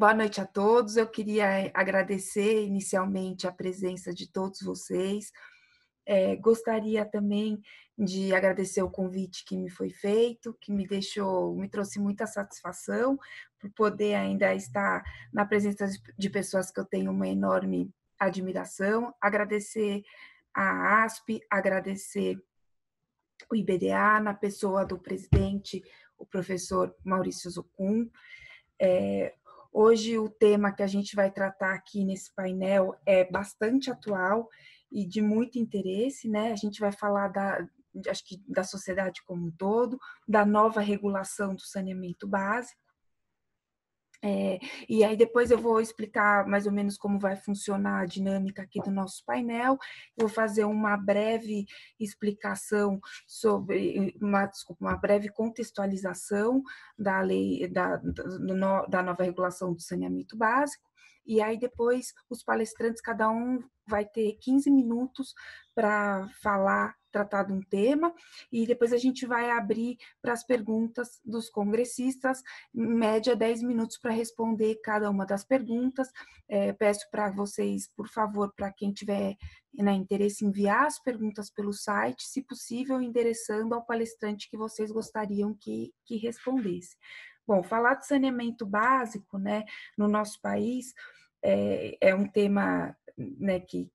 Boa noite a todos. Eu queria agradecer inicialmente a presença de todos vocês. Gostaria também de agradecer o convite que me foi feito, que me trouxe muita satisfação por poder ainda estar na presença de pessoas que eu tenho uma enorme admiração. Agradecer a ASP, agradecer o IBDA, na pessoa do presidente, o professor Maurício Zucum. Hoje o tema que a gente vai tratar aqui nesse painel é bastante atual e de muito interesse, né? A gente vai falar acho que da sociedade como um todo, da nova regulação do saneamento básico. E aí depois eu vou explicar mais ou menos como vai funcionar a dinâmica aqui do nosso painel. Eu vou fazer uma breve explicação sobre, uma breve contextualização da lei, da nova regulação do saneamento básico. E aí depois os palestrantes, cada um vai ter 15 minutos para falar, tratar de um tema, e depois a gente vai abrir para as perguntas dos congressistas, em média 10 minutos para responder cada uma das perguntas. Peço para vocês, por favor, para quem tiver interesse, enviar as perguntas pelo site, se possível, endereçando ao palestrante que vocês gostariam que respondesse. Bom, falar de saneamento básico, né, no nosso país é um tema, né, que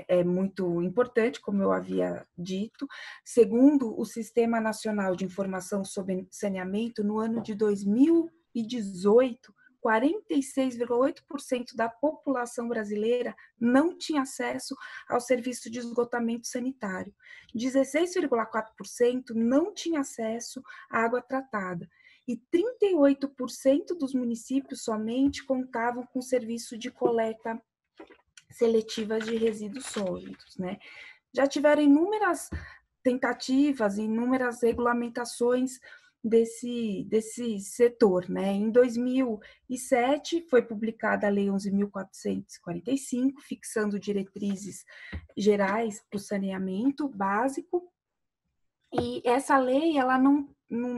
é muito importante, como eu havia dito. Segundo o Sistema Nacional de Informação sobre Saneamento, no ano de 2018, 46,8% da população brasileira não tinha acesso ao serviço de esgotamento sanitário. 16,4% não tinha acesso à água tratada. E 38% dos municípios somente contavam com serviço de coleta seletivas de resíduos sólidos, né? Já tiveram inúmeras tentativas, inúmeras regulamentações desse setor, né? Em 2007 foi publicada a Lei 11.445, fixando diretrizes gerais para o saneamento básico. E essa lei, ela não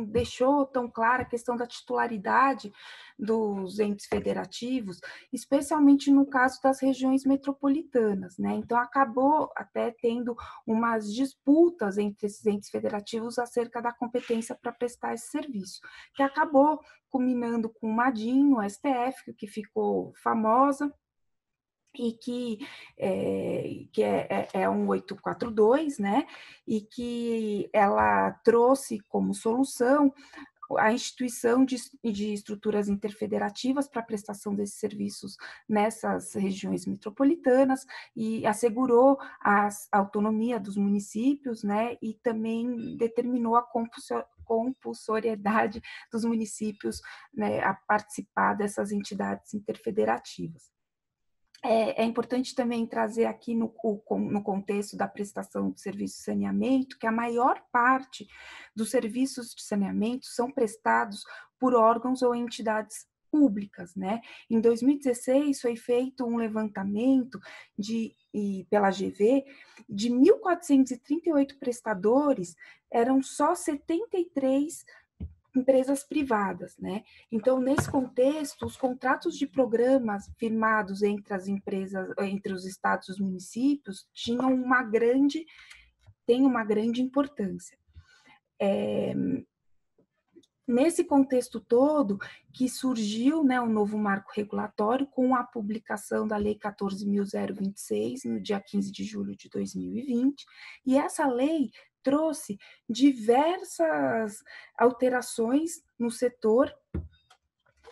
deixou tão clara a questão da titularidade dos entes federativos, especialmente no caso das regiões metropolitanas, né? Então, acabou até tendo umas disputas entre esses entes federativos acerca da competência para prestar esse serviço, que acabou culminando com uma DIN no STF, que ficou famosa, e que é 1842, né? E que ela trouxe como solução a instituição de estruturas interfederativas para a prestação desses serviços nessas regiões metropolitanas e assegurou a autonomia dos municípios, né? E também determinou a compulsoriedade dos municípios, né, a participar dessas entidades interfederativas. É importante também trazer aqui no contexto da prestação de serviço de saneamento, que a maior parte dos serviços de saneamento são prestados por órgãos ou entidades públicas, né? Em 2016 foi feito um levantamento pela GV de 1.438 prestadores, eram só 73 empresas privadas, né? Então, nesse contexto, os contratos de programas firmados entre as empresas, entre os estados e os municípios, têm uma grande importância. Nesse contexto todo, que surgiu, né, um novo marco regulatório com a publicação da Lei 14.026, no dia 15 de julho de 2020, e essa lei trouxe diversas alterações no setor,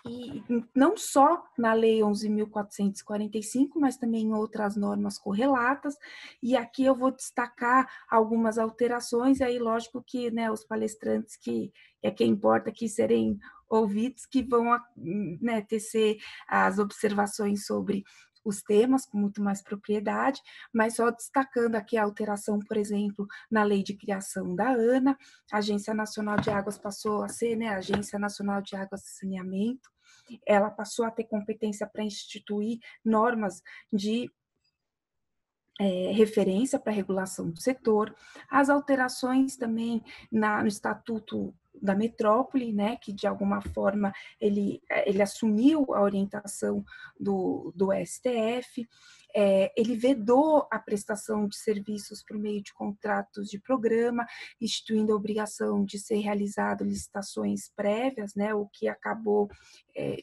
e não só na Lei 11.445, mas também em outras normas correlatas, e aqui eu vou destacar algumas alterações, e aí lógico que, né, os palestrantes, que é quem importa que serem ouvidos, que vão, né, tecer as observações sobre os temas com muito mais propriedade, mas só destacando aqui a alteração, por exemplo, na lei de criação da ANA, a Agência Nacional de Águas passou a ser, né, a Agência Nacional de Águas e Saneamento, ela passou a ter competência para instituir normas de referência para a regulação do setor, as alterações também no Estatuto da metrópole, né, que de alguma forma ele assumiu a orientação do STF. Ele vedou a prestação de serviços por meio de contratos de programa, instituindo a obrigação de ser realizado licitações prévias, né, o que acabou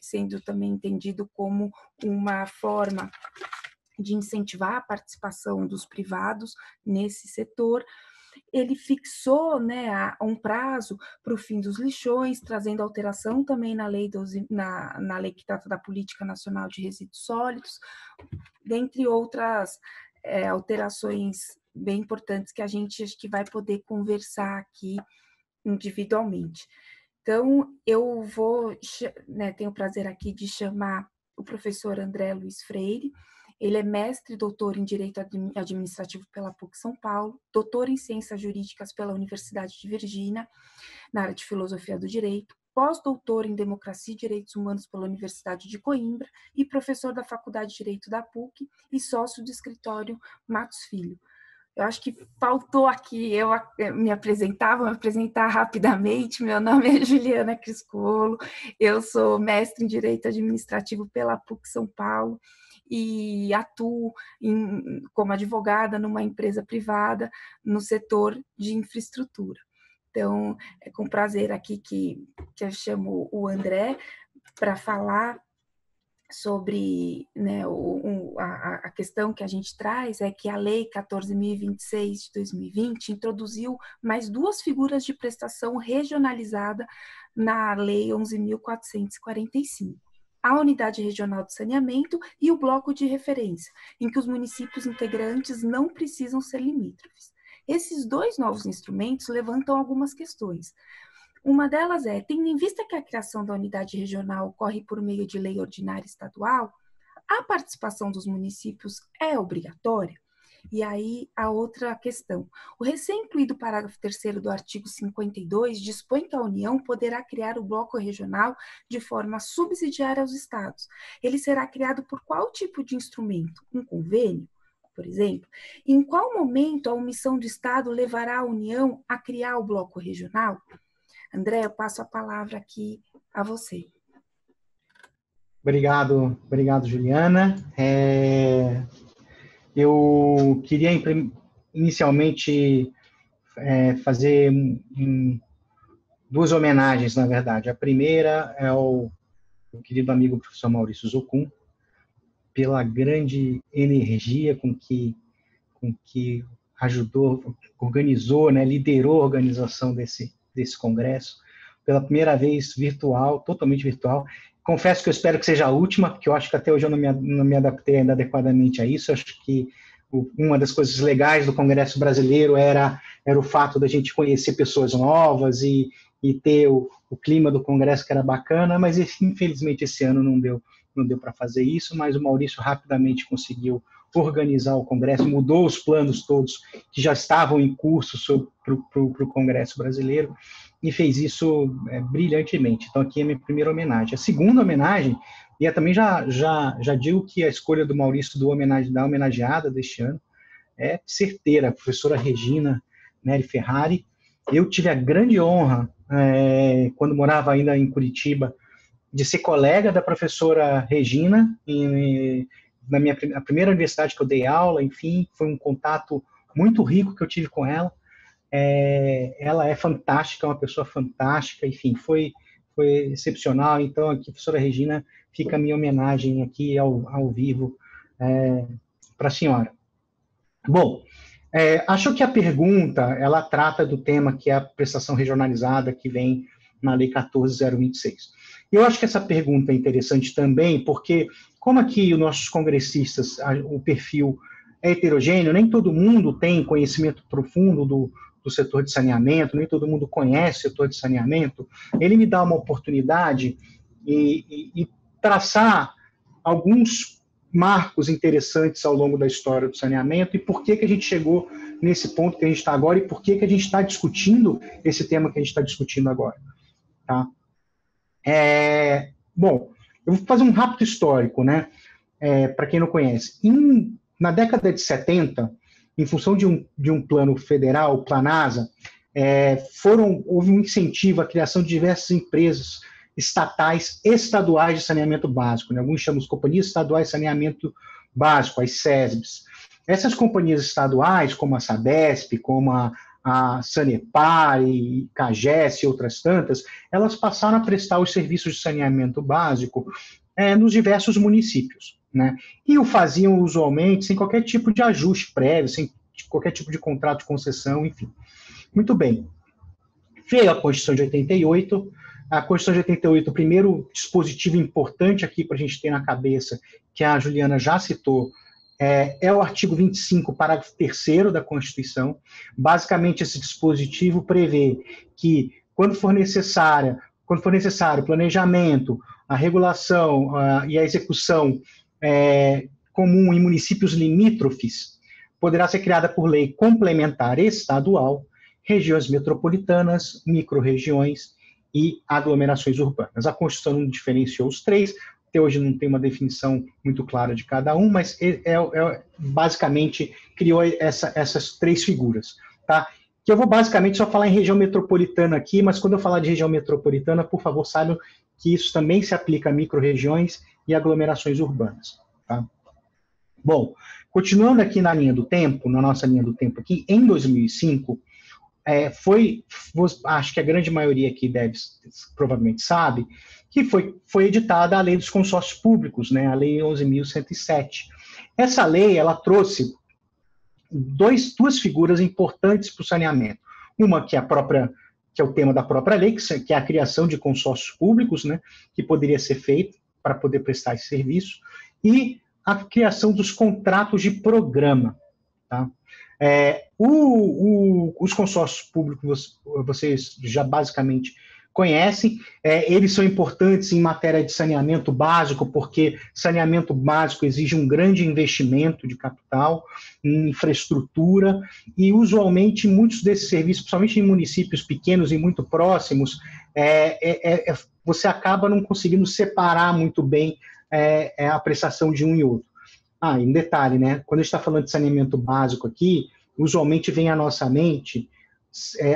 sendo também entendido como uma forma de incentivar a participação dos privados nesse setor. Ele fixou, né, um prazo para o fim dos lixões, trazendo alteração também na lei que trata da Política Nacional de Resíduos Sólidos, dentre outras alterações bem importantes que a gente acho que vai poder conversar aqui individualmente. Então, eu vou, né, tenho o prazer aqui de chamar o professor André Luiz Freire. Ele é mestre e doutor em Direito Administrativo pela PUC São Paulo, doutor em Ciências Jurídicas pela Universidade de Virgínia, na área de Filosofia do Direito, pós-doutor em Democracia e Direitos Humanos pela Universidade de Coimbra e professor da Faculdade de Direito da PUC e sócio do escritório Matos Filho. Eu acho que faltou aqui eu me apresentar, vou me apresentar rapidamente. Meu nome é Juliana Criscuolo, eu sou mestre em Direito Administrativo pela PUC São Paulo e atuo como advogada numa empresa privada no setor de infraestrutura. Então, é com prazer aqui que eu chamo o André para falar sobre, né, a questão que a gente traz é que a Lei 14.026 de 2020 introduziu mais duas figuras de prestação regionalizada na Lei 11.445. A Unidade Regional de Saneamento e o Bloco de Referência, em que os municípios integrantes não precisam ser limítrofes. Esses dois novos instrumentos levantam algumas questões. Uma delas é, tendo em vista que a criação da unidade regional ocorre por meio de lei ordinária estadual, a participação dos municípios é obrigatória? E aí, a outra questão. O recém-incluído parágrafo 3º do artigo 52 dispõe que a União poderá criar o bloco regional de forma subsidiária aos estados. Ele será criado por qual tipo de instrumento? Um convênio, por exemplo? Em qual momento a omissão do Estado levará a União a criar o bloco regional? André, eu passo a palavra aqui a você. Obrigado, Juliana. Eu queria inicialmente fazer duas homenagens, na verdade. A primeira é ao meu querido amigo professor Maurício Zucum, pela grande energia com que ajudou, organizou, né, liderou a organização desse congresso, pela primeira vez virtual, totalmente virtual. Confesso que eu espero que seja a última, porque eu acho que até hoje eu não me adaptei ainda adequadamente a isso. Acho que uma das coisas legais do Congresso Brasileiro era o fato da gente conhecer pessoas novas e ter o clima do Congresso, que era bacana, mas infelizmente esse ano não deu para fazer isso, mas o Maurício rapidamente conseguiu organizar o Congresso, mudou os planos todos que já estavam em curso para o Congresso Brasileiro e fez isso brilhantemente. Então, aqui é a minha primeira homenagem. A segunda homenagem, e eu também já digo que a escolha do Maurício da homenageada deste ano é certeira, a professora Regina Neri Ferrari. Eu tive a grande honra, quando morava ainda em Curitiba, de ser colega da professora Regina, a primeira universidade que eu dei aula. Enfim, foi um contato muito rico que eu tive com ela. Ela é fantástica, é uma pessoa fantástica, enfim, foi excepcional. Então, aqui, professora Regina, fica a minha homenagem aqui ao vivo para a senhora. Bom, acho que a pergunta, ela trata do tema que é a prestação regionalizada que vem na Lei 14.026. Eu acho que essa pergunta é interessante também, porque como aqui os nossos congressistas, o perfil é heterogêneo, nem todo mundo tem conhecimento profundo do setor de saneamento, nem todo mundo conhece o setor de saneamento. Ele me dá uma oportunidade e traçar alguns marcos interessantes ao longo da história do saneamento e por que a gente chegou nesse ponto que a gente está agora e por que a gente está discutindo esse tema que a gente está discutindo agora. Tá? Bom, eu vou fazer um rápido histórico, né? Para quem não conhece. Na década de 70, em função de um plano federal, o Planasa, houve um incentivo à criação de diversas empresas estatais e estaduais de saneamento básico, né? Alguns chamam de companhias estaduais de saneamento básico, as SESBs. Essas companhias estaduais, como a Sabesp, como a Sanepar, e CAGES e outras tantas, elas passaram a prestar os serviços de saneamento básico nos diversos municípios, né? E o faziam usualmente sem qualquer tipo de ajuste prévio, sem qualquer tipo de contrato de concessão, enfim. Muito bem. Veio a Constituição de 88. A Constituição de 88, o primeiro dispositivo importante aqui para a gente ter na cabeça, que a Juliana já citou, é o artigo 25, parágrafo 3º da Constituição. Basicamente, esse dispositivo prevê que, quando for necessário o planejamento, a regulação e a execução comum em municípios limítrofes, poderá ser criada por lei complementar estadual, regiões metropolitanas, microrregiões e aglomerações urbanas. A Constituição não diferenciou os três, até hoje não tem uma definição muito clara de cada um, mas basicamente criou essas três figuras, tá? Que eu vou basicamente só falar em região metropolitana aqui, mas quando eu falar de região metropolitana, por favor, saibam que isso também se aplica a microrregiões e aglomerações urbanas, tá? Bom, continuando aqui na linha do tempo, na nossa linha do tempo aqui, em 2005, acho que a grande maioria aqui provavelmente sabe, que foi editada a Lei dos Consórcios Públicos, né, a Lei 11.107. Essa lei, ela trouxe duas figuras importantes para o saneamento. Uma que é o tema da própria lei, que é a criação de consórcios públicos, né, que poderia ser feito para poder prestar esse serviço, e a criação dos contratos de programa, tá? Os consórcios públicos, vocês já basicamente conhecem, eles são importantes em matéria de saneamento básico, porque saneamento básico exige um grande investimento de capital, em infraestrutura, e usualmente muitos desses serviços, principalmente em municípios pequenos e muito próximos, você acaba não conseguindo separar muito bem a prestação de um e outro. E um detalhe, né? Quando a gente está falando de saneamento básico aqui, usualmente vem à nossa mente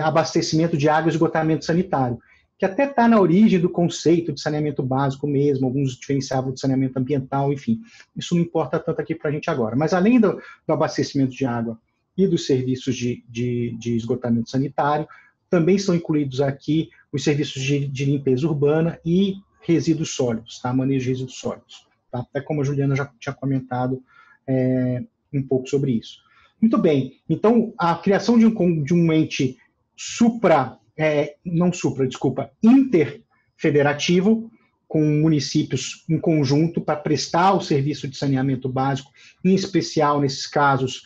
abastecimento de água e esgotamento sanitário, que até está na origem do conceito de saneamento básico mesmo, alguns diferenciavam de saneamento ambiental, enfim. Isso não importa tanto aqui para a gente agora. Mas além do abastecimento de água e dos serviços de esgotamento sanitário, também são incluídos aqui os serviços de limpeza urbana e resíduos sólidos, tá? Manejo de resíduos sólidos. Tá? Até como a Juliana já tinha comentado um pouco sobre isso. Muito bem, então a criação de um ente interfederativo, com municípios em conjunto para prestar o serviço de saneamento básico, em especial, nesses casos,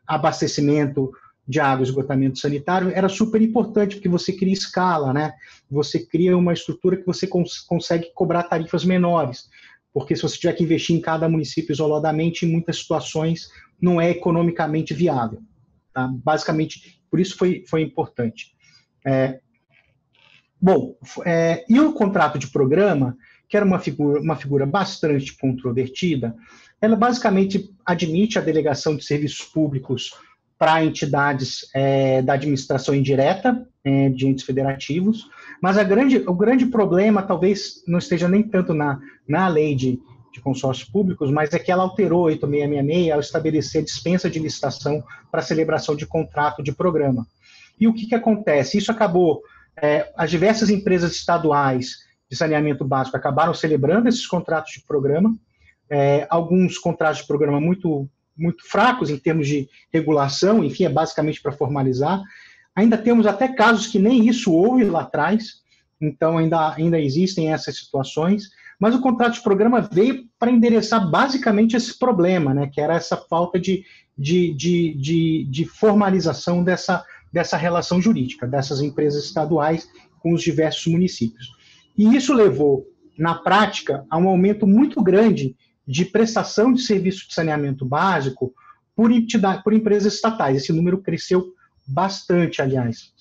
abastecimento de água e esgotamento sanitário, era super importante, porque você cria escala, né? Você cria uma estrutura que você consegue cobrar tarifas menores, porque se você tiver que investir em cada município isoladamente, em muitas situações não é economicamente viável. Tá? Basicamente, por isso foi importante. E o contrato de programa, que era uma figura bastante controvertida, ela basicamente admite a delegação de serviços públicos para entidades da administração indireta, de entes federativos, mas o grande problema talvez não esteja nem tanto na lei de consórcios públicos, mas é que ela alterou 8666 ao estabelecer a dispensa de licitação para celebração de contrato de programa. E o que acontece? Isso acabou, as diversas empresas estaduais de saneamento básico acabaram celebrando esses contratos de programa, alguns contratos de programa muito fracos em termos de regulação, enfim, é basicamente para formalizar. Ainda temos até casos que nem isso houve lá atrás, então ainda existem essas situações, mas o contrato de programa veio para endereçar basicamente esse problema, né, que era essa falta de formalização dessa relação jurídica, dessas empresas estaduais com os diversos municípios. E isso levou, na prática, a um aumento muito grande de prestação de serviço de saneamento básico por empresas estatais. Esse número cresceu bastante, aliás.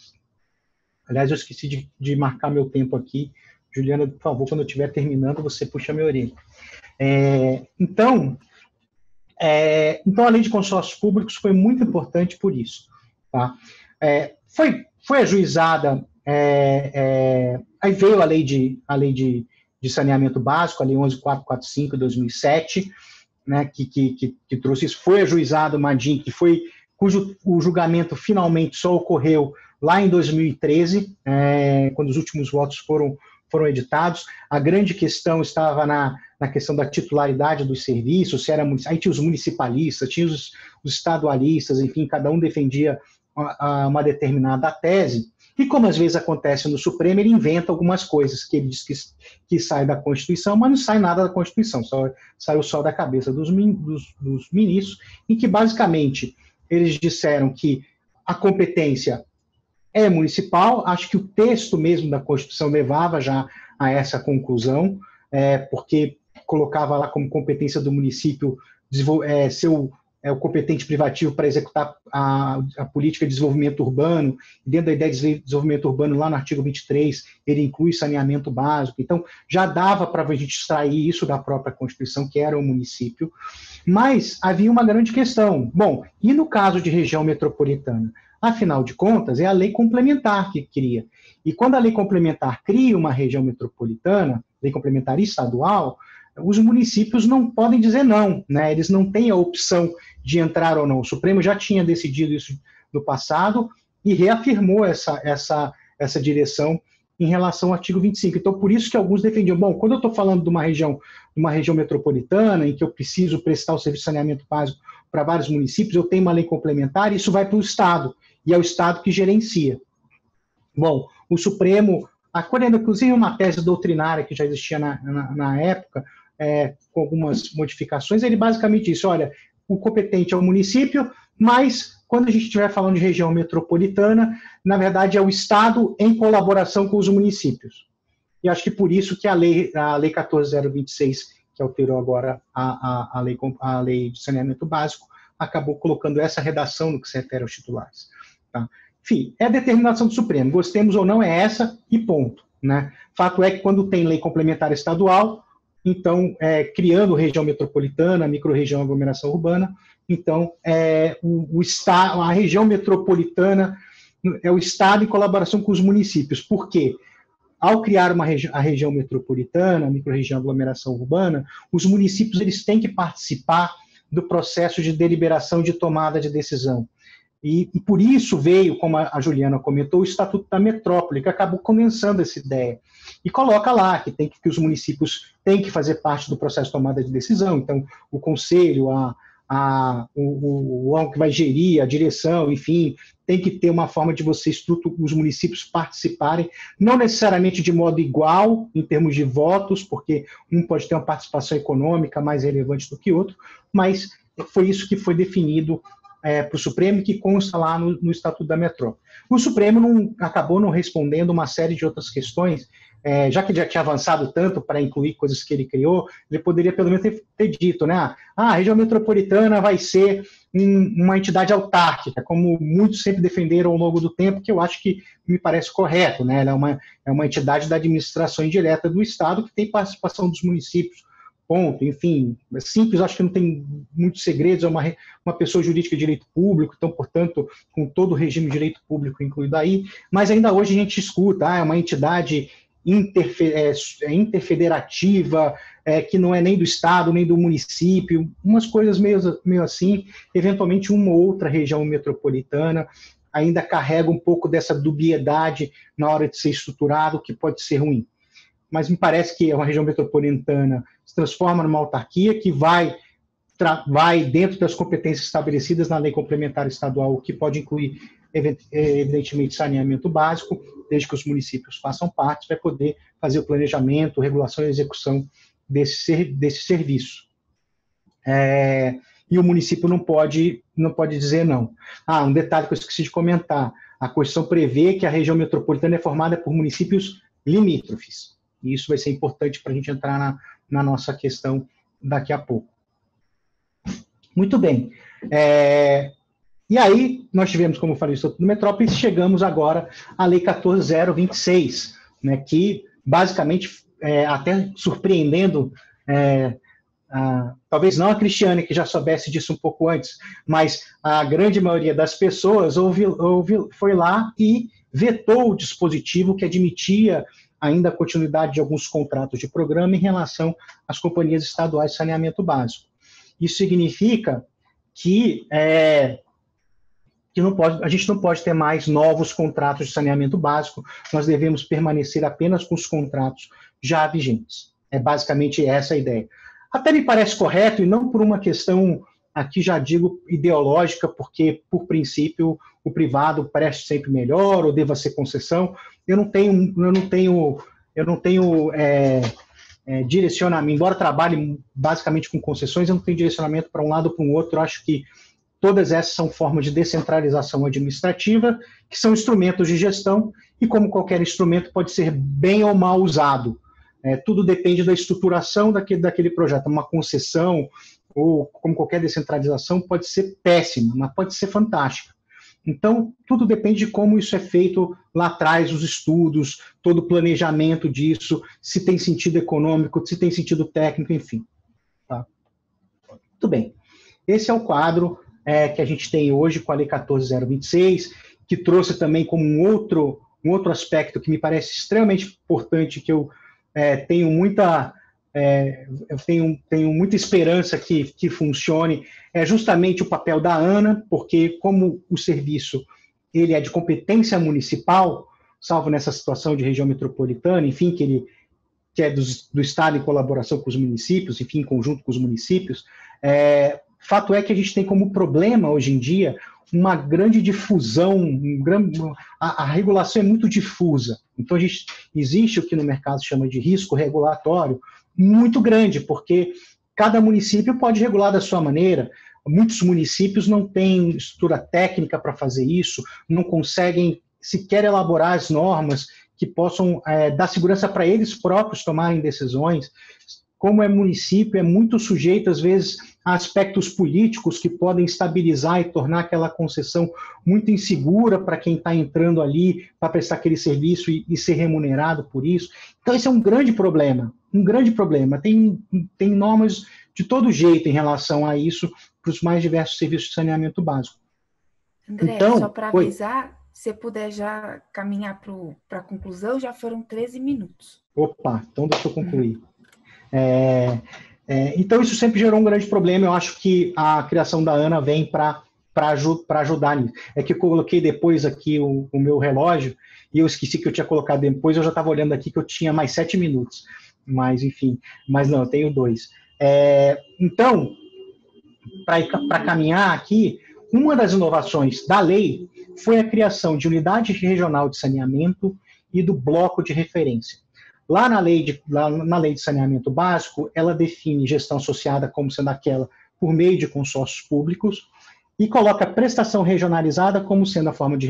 Aliás, eu esqueci de marcar meu tempo aqui. Juliana, por favor, quando eu estiver terminando, você puxa minha orelha. Então, a lei de consórcios públicos foi muito importante por isso. Tá? Foi ajuizada, aí veio a lei de saneamento básico, a lei 11.445 de 2007, né, que trouxe isso. Foi ajuizado o Madin, cujo o julgamento finalmente só ocorreu lá em 2013, quando os últimos votos foram editados. A grande questão estava na questão da titularidade dos serviços, se era aí tinha os municipalistas, tinha os estadualistas, enfim, cada um defendia uma determinada tese. E como às vezes acontece no Supremo, ele inventa algumas coisas que ele diz que sai da Constituição, mas não sai nada da Constituição, saiu só da cabeça dos ministros, em que basicamente eles disseram que a competência é municipal. Acho que o texto mesmo da Constituição levava já a essa conclusão, porque colocava lá como competência do município ser o competente privativo para executar a política de desenvolvimento urbano. Dentro da ideia de desenvolvimento urbano, lá no artigo 23, ele inclui saneamento básico. Então, já dava para a gente extrair isso da própria Constituição, que era o município. Mas havia uma grande questão. Bom, e no caso de região metropolitana? Afinal de contas, é a lei complementar que cria. E quando a lei complementar cria uma região metropolitana, lei complementar estadual, os municípios não podem dizer não, né? Eles não têm a opção de entrar ou não. O Supremo já tinha decidido isso no passado e reafirmou essa direção em relação ao artigo 25. Então, por isso que alguns defendiam, bom, quando eu estou falando de uma região metropolitana, em que eu preciso prestar o serviço de saneamento básico para vários municípios, eu tenho uma lei complementar, e isso vai para o Estado, e é o Estado que gerencia. Bom, o Supremo, acolhendo inclusive uma tese doutrinária que já existia na época, com algumas modificações, ele basicamente disse, olha, o competente é o município, mas quando a gente estiver falando de região metropolitana, na verdade é o Estado em colaboração com os municípios. E acho que por isso que a lei 14.026, que alterou agora a lei de saneamento básico, acabou colocando essa redação no que se refere aos titulares. Tá? Enfim, é a determinação do Supremo, gostemos ou não, é essa e ponto. Né? Fato é que quando tem lei complementar estadual, então, criando região metropolitana, microrregião, aglomeração urbana, então, a região metropolitana é o Estado em colaboração com os municípios. Por quê? Ao criar a região metropolitana, microrregião, aglomeração urbana, os municípios eles têm que participar do processo de deliberação de tomada de decisão. E por isso veio, como a Juliana comentou, o Estatuto da Metrópole, que acabou condensando essa ideia. E coloca lá que os municípios têm que fazer parte do processo de tomada de decisão. Então, o conselho, o órgão que vai gerir, a direção, enfim, tem que ter uma forma de os municípios participarem, não necessariamente de modo igual, em termos de votos, porque um pode ter uma participação econômica mais relevante do que outro, mas foi isso que foi definido para o Supremo, que consta lá no Estatuto da Metrópole. O Supremo acabou não respondendo uma série de outras questões, já que ele já tinha avançado tanto para incluir coisas que ele criou, ele poderia pelo menos ter dito, né? A região metropolitana vai ser uma entidade autárquica, como muitos sempre defenderam ao longo do tempo, que eu acho que me parece correto, né? Ela é uma entidade da administração indireta do Estado que tem participação dos municípios. Ponto, enfim, é simples, acho que não tem muitos segredos, é uma pessoa jurídica de direito público, então, portanto, com todo o regime de direito público incluído aí, mas ainda hoje a gente escuta, é uma entidade interfederativa, que não é nem do Estado, nem do município, umas coisas meio assim, eventualmente uma ou outra região metropolitana ainda carrega um pouco dessa dubiedade na hora de ser estruturado, que pode ser ruim. Mas me parece que uma região metropolitana se transforma numa autarquia que vai dentro das competências estabelecidas na lei complementar estadual, o que pode incluir, evidentemente, saneamento básico, desde que os municípios façam parte, vai poder fazer o planejamento, regulação e execução desse serviço. E o município não pode dizer não. Um detalhe que eu esqueci de comentar, a Constituição prevê que a região metropolitana é formada por municípios limítrofes. E isso vai ser importante para a gente entrar na nossa questão daqui a pouco. Muito bem. E aí, nós tivemos, como eu falei, o Estatuto da Metrópole, e chegamos agora à Lei 14.026, né, que, basicamente, até surpreendendo talvez não a Cristiane, que já soubesse disso um pouco antes, mas a grande maioria das pessoas foi lá e vetou o dispositivo que admitia ainda a continuidade de alguns contratos de programa em relação às companhias estaduais de saneamento básico. Isso significa que a gente não pode ter mais novos contratos de saneamento básico, nós devemos permanecer apenas com os contratos já vigentes. É basicamente essa a ideia. Até me parece correto, e não por uma questão, aqui já digo, ideológica, porque, por princípio, o privado preste sempre melhor, ou deva ser concessão. Eu não tenho direcionamento, embora trabalhe basicamente com concessões, eu não tenho direcionamento para um lado ou para o outro. Eu acho que todas essas são formas de descentralização administrativa, que são instrumentos de gestão, e como qualquer instrumento pode ser bem ou mal usado. Tudo depende da estruturação daquele projeto. Uma concessão, ou como qualquer descentralização, pode ser péssima, mas pode ser fantástica. Então, tudo depende de como isso é feito lá atrás, os estudos, todo o planejamento disso, se tem sentido econômico, se tem sentido técnico, enfim. Tá? Muito bem. Esse é o quadro que a gente tem hoje com a Lei 14.026, que trouxe também como um outro aspecto que me parece extremamente importante, que eu tenho muita esperança que funcione, é justamente o papel da ANA, porque como o serviço ele é de competência municipal, salvo nessa situação de região metropolitana, enfim, que é do Estado em colaboração com os municípios, enfim, em conjunto com os municípios, fato é que a gente tem como problema hoje em dia uma grande difusão, a regulação é muito difusa. Então, existe o que no mercado chama de risco regulatório muito grande, porque cada município pode regular da sua maneira. Muitos municípios não têm estrutura técnica para fazer isso, não conseguem sequer elaborar as normas que possam dar segurança para eles próprios tomarem decisões. Como é município, é muito sujeito, às vezes, a aspectos políticos que podem estabilizar e tornar aquela concessão muito insegura para quem está entrando ali para prestar aquele serviço e ser remunerado por isso. Então, esse é um grande problema, um grande problema. Tem normas de todo jeito em relação a isso para os mais diversos serviços de saneamento básico. André, então, só para avisar, se puder já caminhar para a conclusão, já foram 13 minutos. Opa, então deixa eu concluir. Então, isso sempre gerou um grande problema. Eu acho que a criação da ANA vem para ajudar nisso. É que eu coloquei depois aqui o meu relógio, e eu esqueci que eu tinha colocado depois, eu já estava olhando aqui que eu tinha mais 7 minutos. Mas, enfim, não, eu tenho 2. Então, para caminhar aqui, uma das inovações da lei foi a criação de unidade regional de saneamento e do bloco de referência. Lá na lei de saneamento básico, ela define gestão associada como sendo aquela por meio de consórcios públicos e coloca a prestação regionalizada como sendo a forma de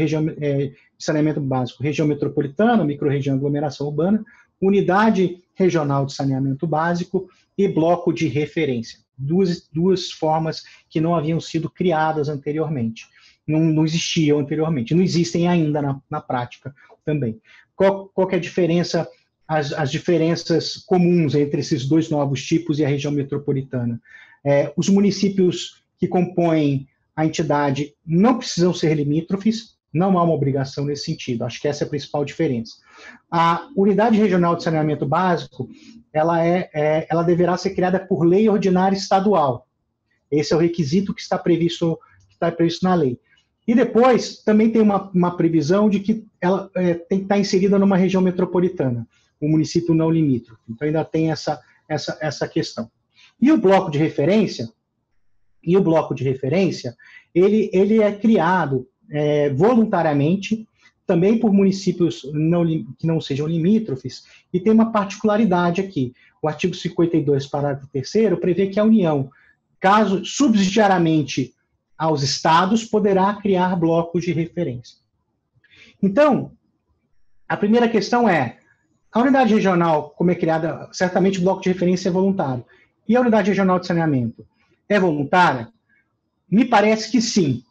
saneamento básico, região metropolitana, microrregião, aglomeração urbana, unidade regional de saneamento básico e bloco de referência. Duas formas que não haviam sido criadas anteriormente, não existiam anteriormente, não existem ainda na prática também. Qual que é a diferença? As diferenças comuns entre esses dois novos tipos e a região metropolitana. Os municípios que compõem a entidade não precisam ser limítrofes, não há uma obrigação nesse sentido. Acho que essa é a principal diferença. A unidade regional de saneamento básico, ela deverá ser criada por lei ordinária estadual. Esse é o requisito que está previsto na lei. E depois, também tem uma previsão de que ela tem que estar inserida numa região metropolitana, o município não limítrofe. Então, ainda tem essa questão. E o bloco de referência, ele é criado voluntariamente, também por municípios que não sejam limítrofes, e tem uma particularidade aqui. O artigo 52, parágrafo 3º, prevê que a União, caso subsidiariamente aos estados, poderá criar blocos de referência. Então, a primeira questão é, a unidade regional, como é criada, certamente o bloco de referência é voluntário. E a unidade regional de saneamento é voluntária? Me parece que sim,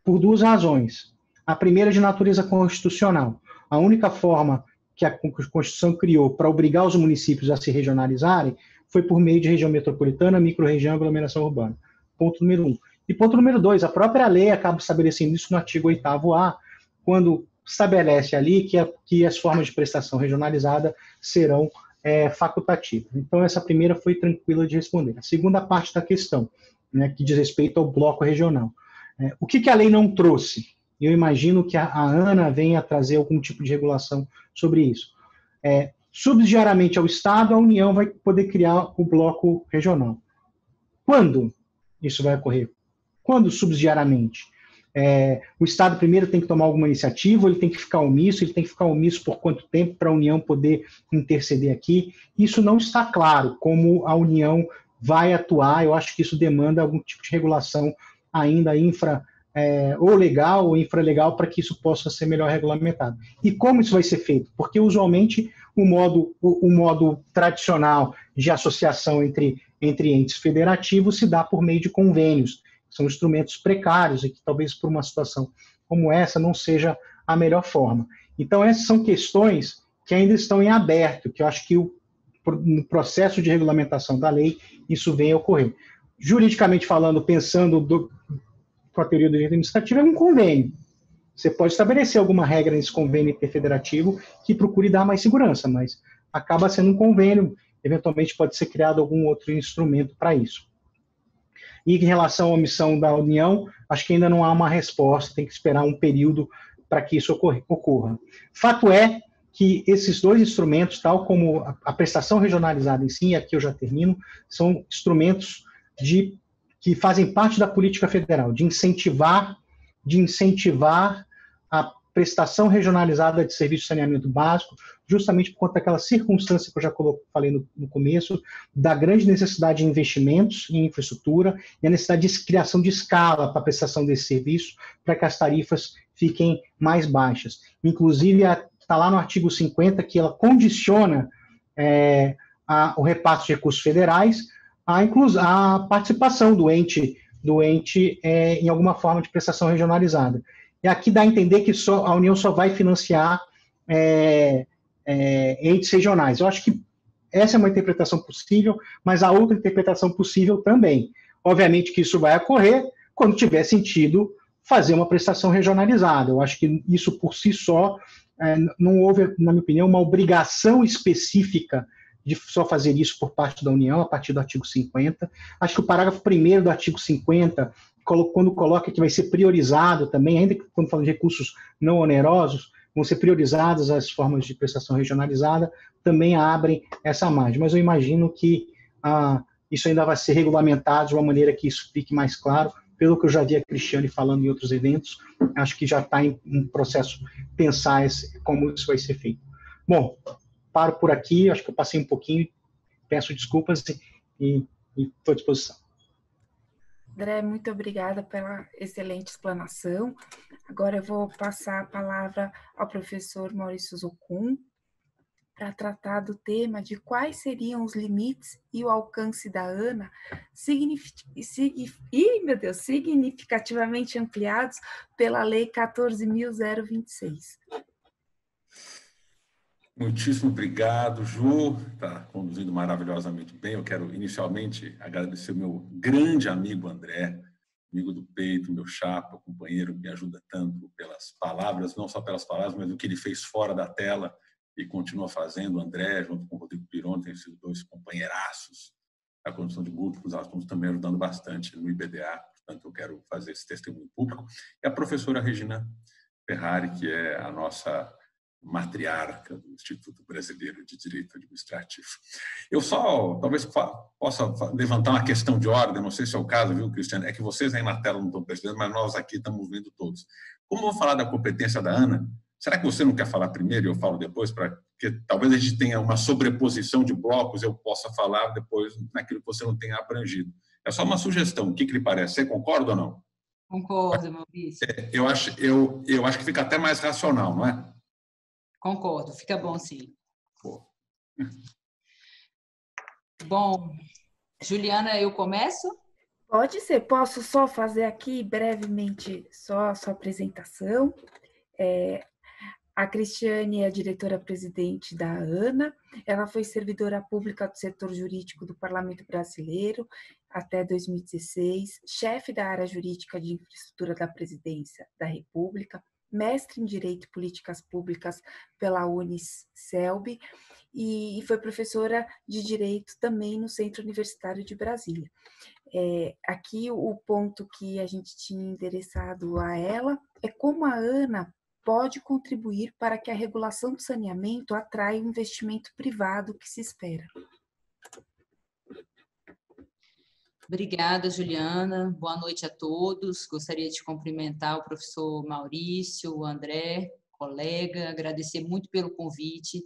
por duas razões. A primeira é de natureza constitucional. A única forma que a Constituição criou para obrigar os municípios a se regionalizarem foi por meio de região metropolitana, micro-região e aglomeração urbana. Ponto número 1. E ponto número 2, a própria lei acaba estabelecendo isso no artigo 8º-A, quando estabelece ali que as formas de prestação regionalizada serão facultativas. Então, essa primeira foi tranquila de responder. A segunda parte da questão, né, que diz respeito ao bloco regional. O que a lei não trouxe? Eu imagino que a ANA venha trazer algum tipo de regulação sobre isso. Subsidiariamente ao Estado, a União vai poder criar o bloco regional. Quando isso vai ocorrer? Quando subsidiariamente? O Estado primeiro tem que tomar alguma iniciativa, ele tem que ficar omisso por quanto tempo para a União poder interceder aqui? Isso não está claro, como a União vai atuar. Eu acho que isso demanda algum tipo de regulação ainda ou legal ou infralegal, para que isso possa ser melhor regulamentado. E como isso vai ser feito? Porque usualmente o modo tradicional de associação entre entes federativos se dá por meio de convênios. São instrumentos precários e que talvez por uma situação como essa não seja a melhor forma. Então, essas são questões que ainda estão em aberto, que eu acho que no processo de regulamentação da lei isso vem a ocorrer. Juridicamente falando, pensando com a teoria do direito administrativo, é um convênio. Você pode estabelecer alguma regra nesse convênio interfederativo que procure dar mais segurança, mas acaba sendo um convênio, eventualmente pode ser criado algum outro instrumento para isso. E em relação à omissão da União, acho que ainda não há uma resposta, tem que esperar um período para que isso ocorra. Fato é que esses dois instrumentos, tal como a prestação regionalizada em si, e aqui eu já termino, são instrumentos que fazem parte da política federal, de incentivar a prestação regionalizada de serviço de saneamento básico, justamente por conta daquela circunstância que eu já falei no começo, da grande necessidade de investimentos em infraestrutura e a necessidade de criação de escala para a prestação desse serviço, para que as tarifas fiquem mais baixas. Inclusive, está lá no artigo 50 que ela condiciona o repasse de recursos federais à participação do ente em alguma forma de prestação regionalizada. E aqui dá a entender que a União só vai financiar entes regionais. Eu acho que essa é uma interpretação possível, mas há outra interpretação possível também. Obviamente que isso vai ocorrer quando tiver sentido fazer uma prestação regionalizada. Eu acho que isso por si só não houve, na minha opinião, uma obrigação específica de só fazer isso por parte da União, a partir do artigo 50. Acho que o parágrafo 1º do artigo 50, quando coloca que vai ser priorizado também, ainda que quando falando de recursos não onerosos, vão ser priorizadas as formas de prestação regionalizada, também abrem essa margem. Mas eu imagino que isso ainda vai ser regulamentado de uma maneira que isso fique mais claro. Pelo que eu já vi a Cristiane falando em outros eventos, acho que já está em processo pensar como isso vai ser feito. Bom, paro por aqui, acho que eu passei um pouquinho, peço desculpas e estou à disposição. André, muito obrigada pela excelente explanação. Agora eu vou passar a palavra ao professor Maurício Zocum para tratar do tema de quais seriam os limites e o alcance da ANA significativamente ampliados pela Lei 14.026. Muitíssimo obrigado, Ju, está conduzindo maravilhosamente bem. Eu quero inicialmente agradecer o meu grande amigo André, amigo do peito, meu chapa, companheiro, que me ajuda tanto pelas palavras, não só pelas palavras, mas o que ele fez fora da tela e continua fazendo. O André, junto com o Rodrigo Piron, tem sido dois companheiraços da condução de múltiplos assuntos, também ajudando bastante no IBDA, portanto eu quero fazer esse testemunho público. E a professora Regina Ferrari, que é a nossa matriarca do Instituto Brasileiro de Direito Administrativo. Eu só, talvez, possa levantar uma questão de ordem, não sei se é o caso, viu, Cristiano? É que vocês aí na tela não estão percebendo, mas nós aqui estamos vendo todos. Como eu vou falar da competência da ANA, será que você não quer falar primeiro e eu falo depois? Porque talvez a gente tenha uma sobreposição de blocos, eu possa falar depois naquilo que você não tenha abrangido. É só uma sugestão, o que lhe parece? Você concorda ou não? Concordo, Maurício. Eu acho que fica até mais racional, não é? Concordo, fica bom, sim. Pô. Bom, Juliana, eu começo? Pode ser, posso só fazer aqui brevemente só a sua apresentação. A Cristiane é a diretora-presidente da ANA, ela foi servidora pública do setor jurídico do Parlamento Brasileiro até 2016, chefe da área jurídica de infraestrutura da Presidência da República, mestre em Direito e Políticas Públicas pela Unicelb e foi professora de Direito também no Centro Universitário de Brasília. Aqui o ponto que a gente tinha interessado a ela é como a ANA pode contribuir para que a regulação do saneamento atraia o investimento privado que se espera. Obrigada, Juliana. Boa noite a todos. Gostaria de cumprimentar o professor Maurício, o André, colega, agradecer muito pelo convite,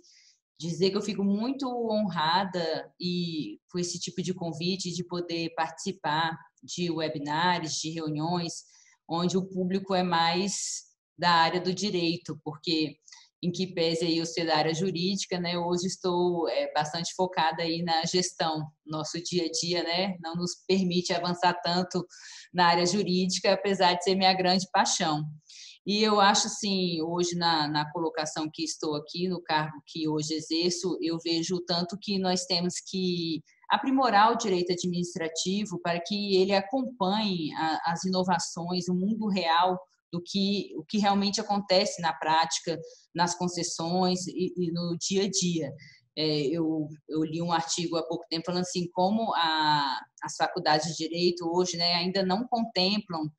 dizer que eu fico muito honrada e com esse tipo de convite de poder participar de webinars, de reuniões, onde o público é mais da área do direito, porque em que pese aí eu ser da área jurídica, né, hoje estou bastante focada aí na gestão. Nosso dia a dia, né, não nos permite avançar tanto na área jurídica, apesar de ser minha grande paixão. E eu acho, assim, hoje na colocação que estou aqui, no cargo que hoje exerço, eu vejo tanto que nós temos que aprimorar o direito administrativo para que ele acompanhe as inovações, o mundo real do o que realmente acontece na prática, nas concessões e no dia a dia. Eu li um artigo há pouco tempo falando assim, como as faculdades de direito hoje, né, ainda não contemplam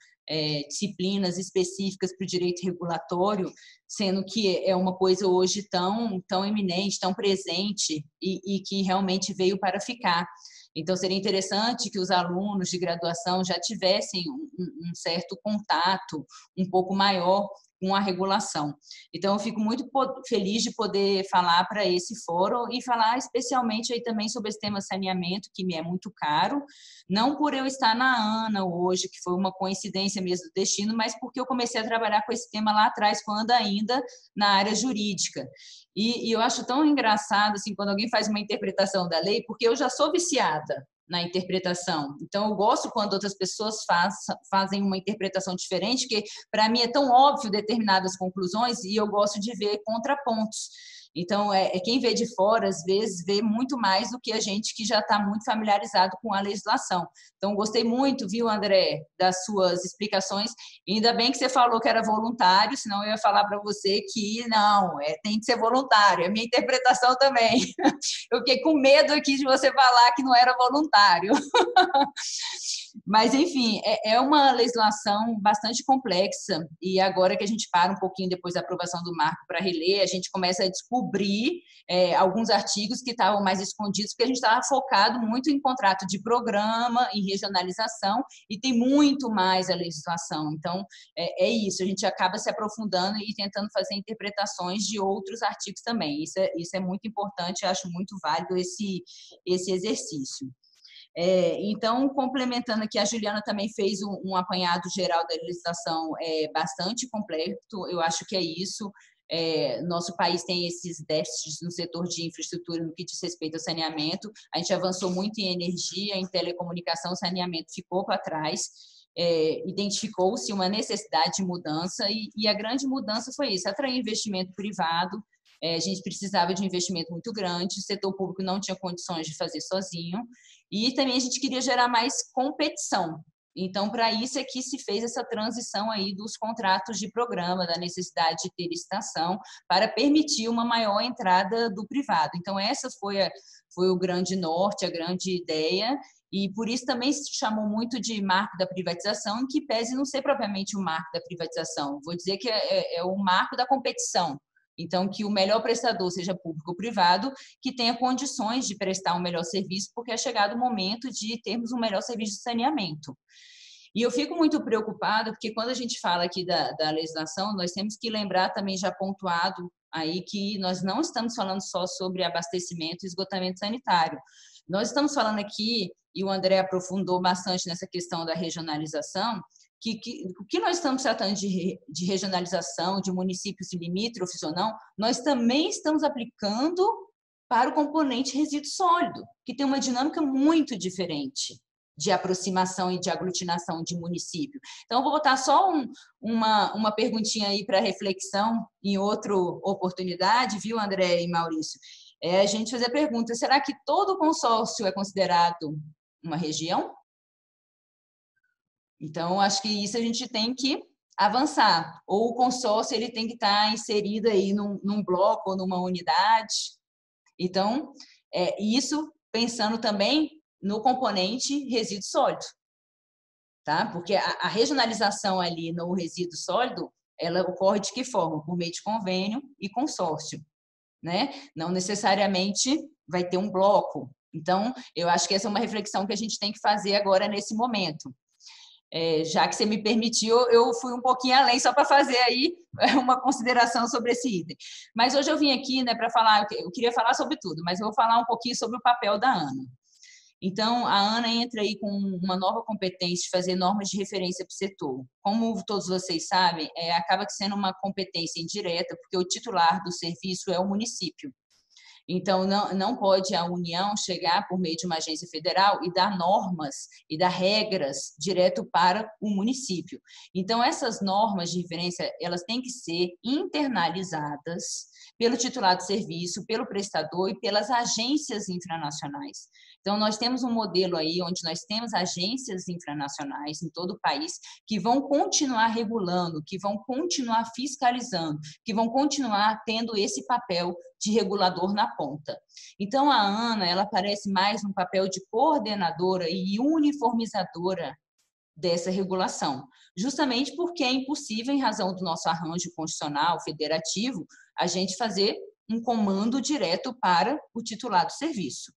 disciplinas específicas para o direito regulatório, sendo que é uma coisa hoje tão eminente, tão presente e que realmente veio para ficar. Então, seria interessante que os alunos de graduação já tivessem um certo contato um pouco maior com a regulação. Então, eu fico muito feliz de poder falar para esse fórum e falar especialmente aí também sobre esse tema saneamento, que me é muito caro, não por eu estar na ANA hoje, que foi uma coincidência mesmo do destino, mas porque eu comecei a trabalhar com esse tema lá atrás, quando ainda na área jurídica. E eu acho tão engraçado assim, quando alguém faz uma interpretação da lei, porque eu já sou viciada na interpretação. Então, eu gosto quando outras pessoas fazem uma interpretação diferente, que para mim é tão óbvio determinadas conclusões e eu gosto de ver contrapontos. Então, quem vê de fora, às vezes, vê muito mais do que a gente que já está muito familiarizado com a legislação. Então, gostei muito, viu, André, das suas explicações. E ainda bem que você falou que era voluntário, senão eu ia falar para você que não, tem que ser voluntário. É a minha interpretação também. Eu fiquei com medo aqui de você falar que não era voluntário. Mas, enfim, é uma legislação bastante complexa e agora que a gente para um pouquinho depois da aprovação do marco para reler, a gente começa a descobrir alguns artigos que estavam mais escondidos, porque a gente estava focado muito em contrato de programa, em regionalização, e tem muito mais a legislação. Então, é isso, a gente acaba se aprofundando e tentando fazer interpretações de outros artigos também. Isso é muito importante, eu acho muito válido esse exercício. Então, complementando aqui, a Juliana também fez um apanhado geral da legislação bastante completo, eu acho que é isso. Nosso país tem esses déficits no setor de infraestrutura no que diz respeito ao saneamento, a gente avançou muito em energia, em telecomunicação, o saneamento ficou para trás, identificou-se uma necessidade de mudança e a grande mudança foi isso, atrair investimento privado. A gente precisava de um investimento muito grande, o setor público não tinha condições de fazer sozinho, e também a gente queria gerar mais competição. Então, para isso é que se fez essa transição aí dos contratos de programa, da necessidade de ter licitação, para permitir uma maior entrada do privado. Então, essa foi o grande norte, a grande ideia, e por isso também se chamou muito de marco da privatização, em que pese não ser propriamente o marco da privatização. Vou dizer que é o marco da competição. Então, que o melhor prestador seja público ou privado, que tenha condições de prestar um melhor serviço, porque é chegado o momento de termos um melhor serviço de saneamento. E eu fico muito preocupada, porque quando a gente fala aqui da legislação, nós temos que lembrar também, já pontuado aí, que nós não estamos falando só sobre abastecimento e esgotamento sanitário. Nós estamos falando aqui, e o André aprofundou bastante nessa questão da regionalização, o que nós estamos tratando de regionalização, de municípios limítrofes ou não, nós também estamos aplicando para o componente resíduo sólido, que tem uma dinâmica muito diferente. de aproximação e de aglutinação de município. Então, eu vou botar só uma perguntinha aí para reflexão em outra oportunidade, viu, André e Maurício? A gente fazer a pergunta, será que todo consórcio é considerado uma região? Então, acho que isso a gente tem que avançar. Ou o consórcio ele tem que estar inserido aí num bloco ou numa unidade. Então, isso pensando também no componente resíduo sólido, tá? Porque a regionalização ali no resíduo sólido, ela ocorre de que forma? Por meio de convênio e consórcio, né? Não necessariamente vai ter um bloco. Então, eu acho que essa é uma reflexão que a gente tem que fazer agora nesse momento. Já que você me permitiu, eu fui um pouquinho além só para fazer aí uma consideração sobre esse item. Mas hoje eu vim aqui, né, para falar, eu queria falar sobre tudo, mas eu vou falar um pouquinho sobre o papel da ANA. Então, a ANA entra aí com uma nova competência de fazer normas de referência para o setor. Como todos vocês sabem, acaba sendo uma competência indireta, porque o titular do serviço é o município. Então, não pode a União chegar por meio de uma agência federal e dar normas e dar regras direto para o município. Então, essas normas de referência, elas têm que ser internalizadas pelo titular do serviço, pelo prestador e pelas agências infranacionais. Então, nós temos um modelo aí onde nós temos agências infranacionais em todo o país que vão continuar regulando, que vão continuar fiscalizando, que vão continuar tendo esse papel de regulador na ponta. Então, a ANA, ela parece mais um papel de coordenadora e uniformizadora dessa regulação, justamente porque é impossível, em razão do nosso arranjo constitucional federativo, a gente fazer um comando direto para o titular do serviço.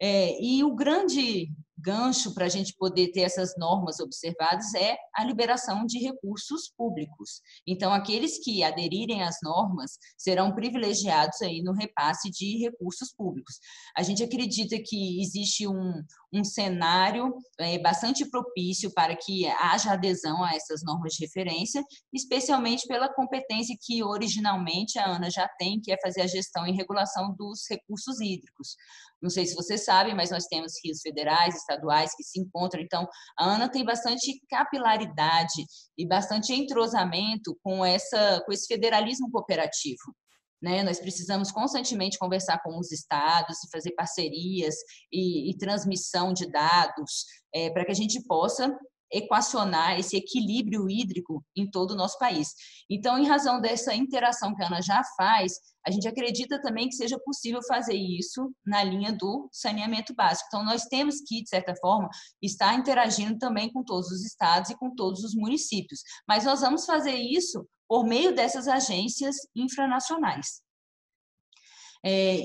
E o grande gancho para a gente poder ter essas normas observadas é a liberação de recursos públicos. Então, aqueles que aderirem às normas serão privilegiados aí no repasse de recursos públicos. A gente acredita que existe um cenário bastante propício para que haja adesão a essas normas de referência, especialmente pela competência que originalmente a ANA já tem, que é fazer a gestão e regulação dos recursos hídricos. Não sei se vocês sabem, mas nós temos rios federais, estaduais que se encontram. Então, a ANA tem bastante capilaridade e bastante entrosamento com esse federalismo cooperativo. Né? Nós precisamos constantemente conversar com os estados e fazer parcerias e transmissão de dados para que a gente possa equacionar esse equilíbrio hídrico em todo o nosso país. Então, em razão dessa interação que a ANA já faz, a gente acredita também que seja possível fazer isso na linha do saneamento básico. Então, nós temos que, de certa forma, estar interagindo também com todos os estados e com todos os municípios. Mas nós vamos fazer isso por meio dessas agências infranacionais.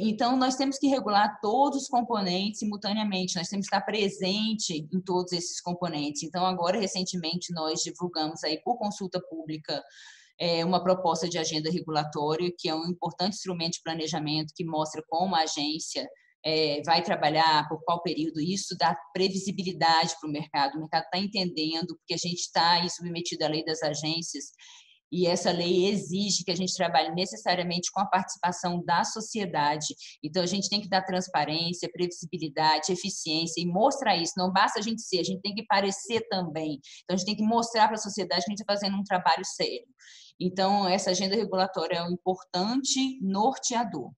Então, nós temos que regular todos os componentes simultaneamente, nós temos que estar presente em todos esses componentes. Então, agora, recentemente, nós divulgamos aí por consulta pública uma proposta de agenda regulatória, que é um importante instrumento de planejamento que mostra como a agência vai trabalhar, por qual período. Isso dá previsibilidade para o mercado está entendendo, porque a gente está aí submetido à lei das agências, e essa lei exige que a gente trabalhe necessariamente com a participação da sociedade. Então, a gente tem que dar transparência, previsibilidade, eficiência e mostrar isso. Não basta a gente ser, a gente tem que parecer também. Então, a gente tem que mostrar para a sociedade que a gente está fazendo um trabalho sério. Então, essa agenda regulatória é um importante norteador.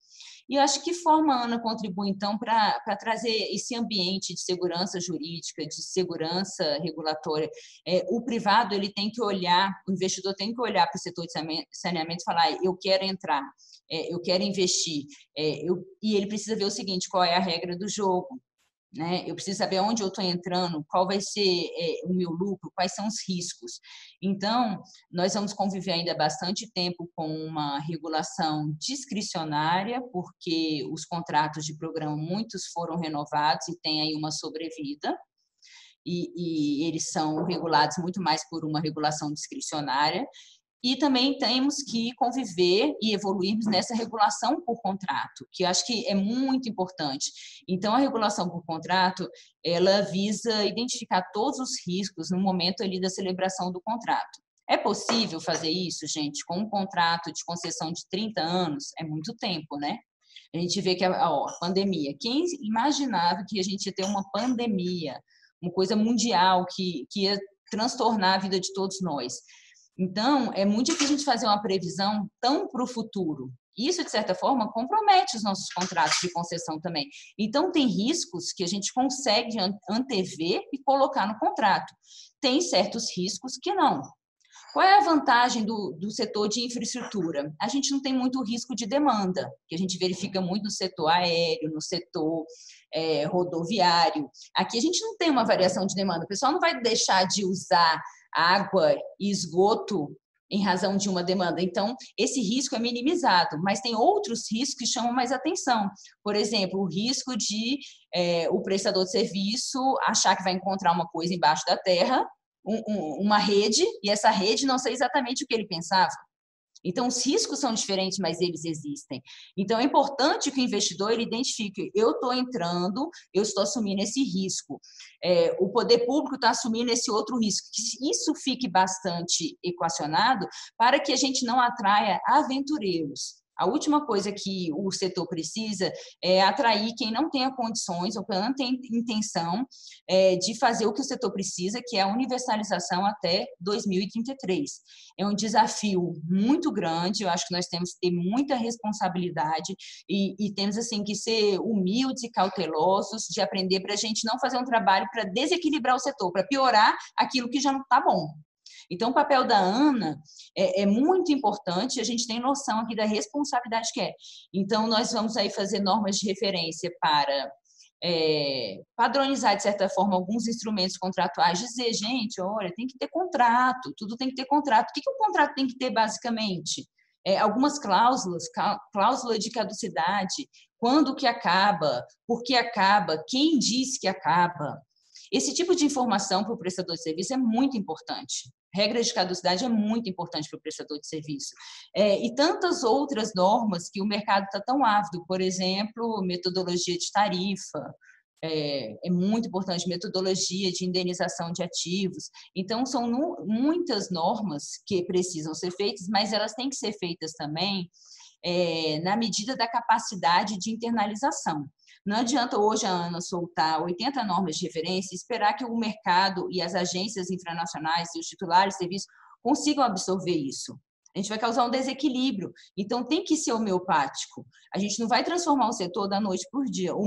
E eu acho que forma a ANA contribui, então, para trazer esse ambiente de segurança jurídica, de segurança regulatória. O privado ele tem que olhar, o investidor tem que olhar para o setor de saneamento e falar, eu quero entrar, eu quero investir. E ele precisa ver o seguinte, qual é a regra do jogo. Né? Eu preciso saber onde eu estou entrando, qual vai ser o meu lucro, quais são os riscos. Então, nós vamos conviver ainda bastante tempo com uma regulação discricionária, porque os contratos de programa, muitos foram renovados e têm aí uma sobrevida, e eles são regulados muito mais por uma regulação discricionária. E também temos que conviver e evoluirmos nessa regulação por contrato, que eu acho que é muito importante. Então, a regulação por contrato, ela visa identificar todos os riscos no momento ali da celebração do contrato. É possível fazer isso, gente, com um contrato de concessão de 30 anos? É muito tempo, né? A gente vê que a pandemia, quem imaginava que a gente ia ter uma pandemia uma coisa mundial que ia transtornar a vida de todos nós. Então, é muito difícil a gente fazer uma previsão tão para o futuro. Isso, de certa forma, compromete os nossos contratos de concessão também. Então, tem riscos que a gente consegue antever e colocar no contrato. Tem certos riscos que não. Qual é a vantagem do setor de infraestrutura? A gente não tem muito risco de demanda, que a gente verifica muito no setor aéreo, no setor rodoviário. Aqui a gente não tem uma variação de demanda. O pessoal não vai deixar de usar água e esgoto em razão de uma demanda. Então, esse risco é minimizado, mas tem outros riscos que chamam mais atenção. Por exemplo, o risco de o prestador de serviço achar que vai encontrar uma coisa embaixo da terra, uma rede, e essa rede não sei exatamente o que ele pensava. Então, os riscos são diferentes, mas eles existem. Então, é importante que o investidor ele identifique, eu estou entrando, eu estou assumindo esse risco. O poder público está assumindo esse outro risco. Que isso fique bastante equacionado para que a gente não atraia aventureiros. A última coisa que o setor precisa é atrair quem não tenha condições ou quem não tem intenção de fazer o que o setor precisa, que é a universalização até 2033. É um desafio muito grande, eu acho que nós temos que ter muita responsabilidade e temos assim, que ser humildes e cautelosos de aprender para a gente não fazer um trabalho para desequilibrar o setor, para piorar aquilo que já não está bom. Então, o papel da ANA é muito importante, a gente tem noção aqui da responsabilidade que é. Então, nós vamos aí fazer normas de referência para padronizar, de certa forma, alguns instrumentos contratuais, dizer, gente, olha, tem que ter contrato, tudo tem que ter contrato. O que o contrato tem que ter, basicamente? Algumas cláusulas, cláusula de caducidade, quando que acaba, por que acaba, quem diz que acaba. Esse tipo de informação para o prestador de serviço é muito importante. Regra de caducidade é muito importante para o prestador de serviço. E tantas outras normas que o mercado está tão ávido, por exemplo, metodologia de tarifa, é muito importante, metodologia de indenização de ativos. Então, são muitas normas que precisam ser feitas, mas elas têm que ser feitas também na medida da capacidade de internalização. Não adianta hoje a ANA soltar 80 normas de referência e esperar que o mercado e as agências internacionais e os titulares de serviço consigam absorver isso. A gente vai causar um desequilíbrio. Então, tem que ser homeopático. A gente não vai transformar o setor da noite por dia. O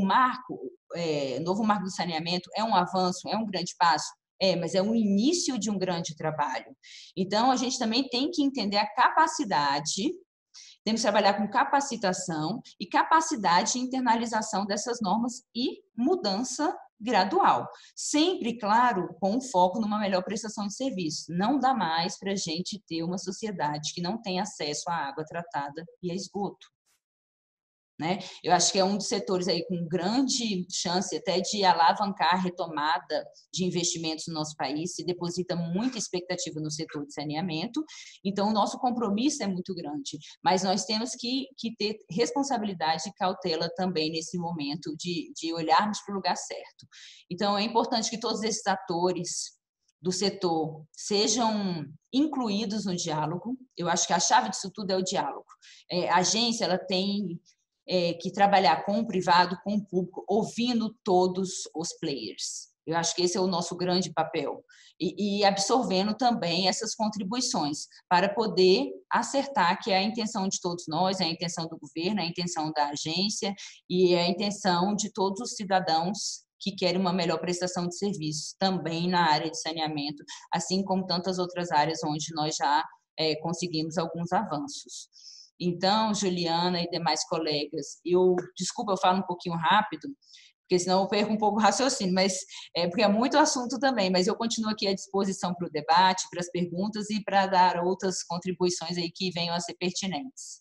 novo marco do saneamento é um avanço, é um grande passo. Mas é o início de um grande trabalho. Então, a gente também tem que entender a capacidade. Temos que trabalhar com capacitação e capacidade de internalização dessas normas e mudança gradual. Sempre, claro, com foco numa melhor prestação de serviço. Não dá mais para a gente ter uma sociedade que não tem acesso à água tratada e a esgoto. Né? Eu acho que é um dos setores aí com grande chance até de alavancar a retomada de investimentos no nosso país, se deposita muita expectativa no setor de saneamento, então o nosso compromisso é muito grande, mas nós temos que ter responsabilidade e cautela também nesse momento de olharmos para o lugar certo. Então é importante que todos esses atores do setor sejam incluídos no diálogo. Eu acho que a chave disso tudo é o diálogo. A agência ela tem que trabalhar com o privado, com o público, ouvindo todos os players. Eu acho que esse é o nosso grande papel. E absorvendo também essas contribuições para poder acertar que é a intenção de todos nós, é a intenção do governo, é a intenção da agência e é a intenção de todos os cidadãos que querem uma melhor prestação de serviços, também na área de saneamento, assim como tantas outras áreas onde nós já conseguimos alguns avanços. Então, Juliana e demais colegas, desculpa, eu falo um pouquinho rápido, porque senão eu perco um pouco o raciocínio, mas porque é muito assunto também, mas eu continuo aqui à disposição para o debate, para as perguntas e para dar outras contribuições aí que venham a ser pertinentes.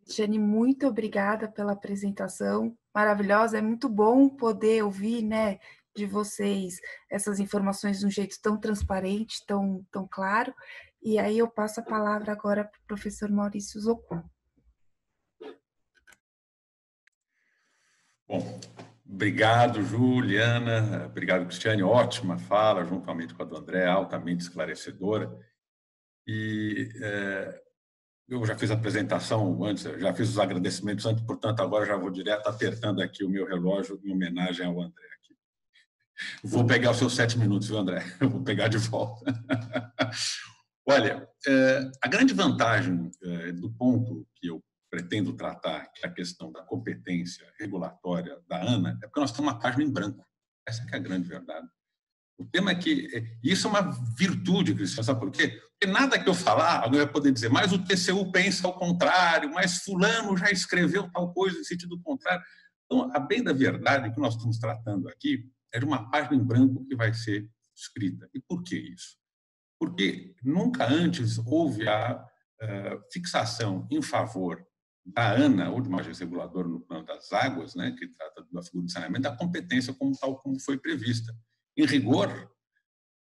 Cristiane, muito obrigada pela apresentação maravilhosa, é muito bom poder ouvir, né, de vocês essas informações de um jeito tão transparente, tão claro. E aí eu passo a palavra agora para o professor Maurício Zocon. Bom, obrigado, Juliana, obrigado, Cristiane, ótima fala, juntamente com a do André, altamente esclarecedora. E eu já fiz a apresentação antes, já fiz os agradecimentos antes, portanto, agora já vou direto apertando aqui o meu relógio em homenagem ao André. Vou pegar os seus 7 minutos, viu, André? Eu vou pegar de volta. Olha, a grande vantagem do ponto que eu pretendo tratar, que é a questão da competência regulatória da ANA, é porque nós temos uma página em branco. Essa que é a grande verdade. O tema é que isso é uma virtude, Cristiano, sabe por quê? Porque nada que eu falar, alguém vai poder dizer, mas o TCU pensa ao contrário, mas fulano já escreveu tal coisa em sentido contrário. Então, a bem da verdade, o que nós estamos tratando aqui é de uma página em branco que vai ser escrita. E por que isso? Porque nunca antes houve a fixação em favor da ANA, ou de uma agência reguladora no plano das águas, né, que trata da figura de saneamento, da competência tal como foi prevista. Em rigor,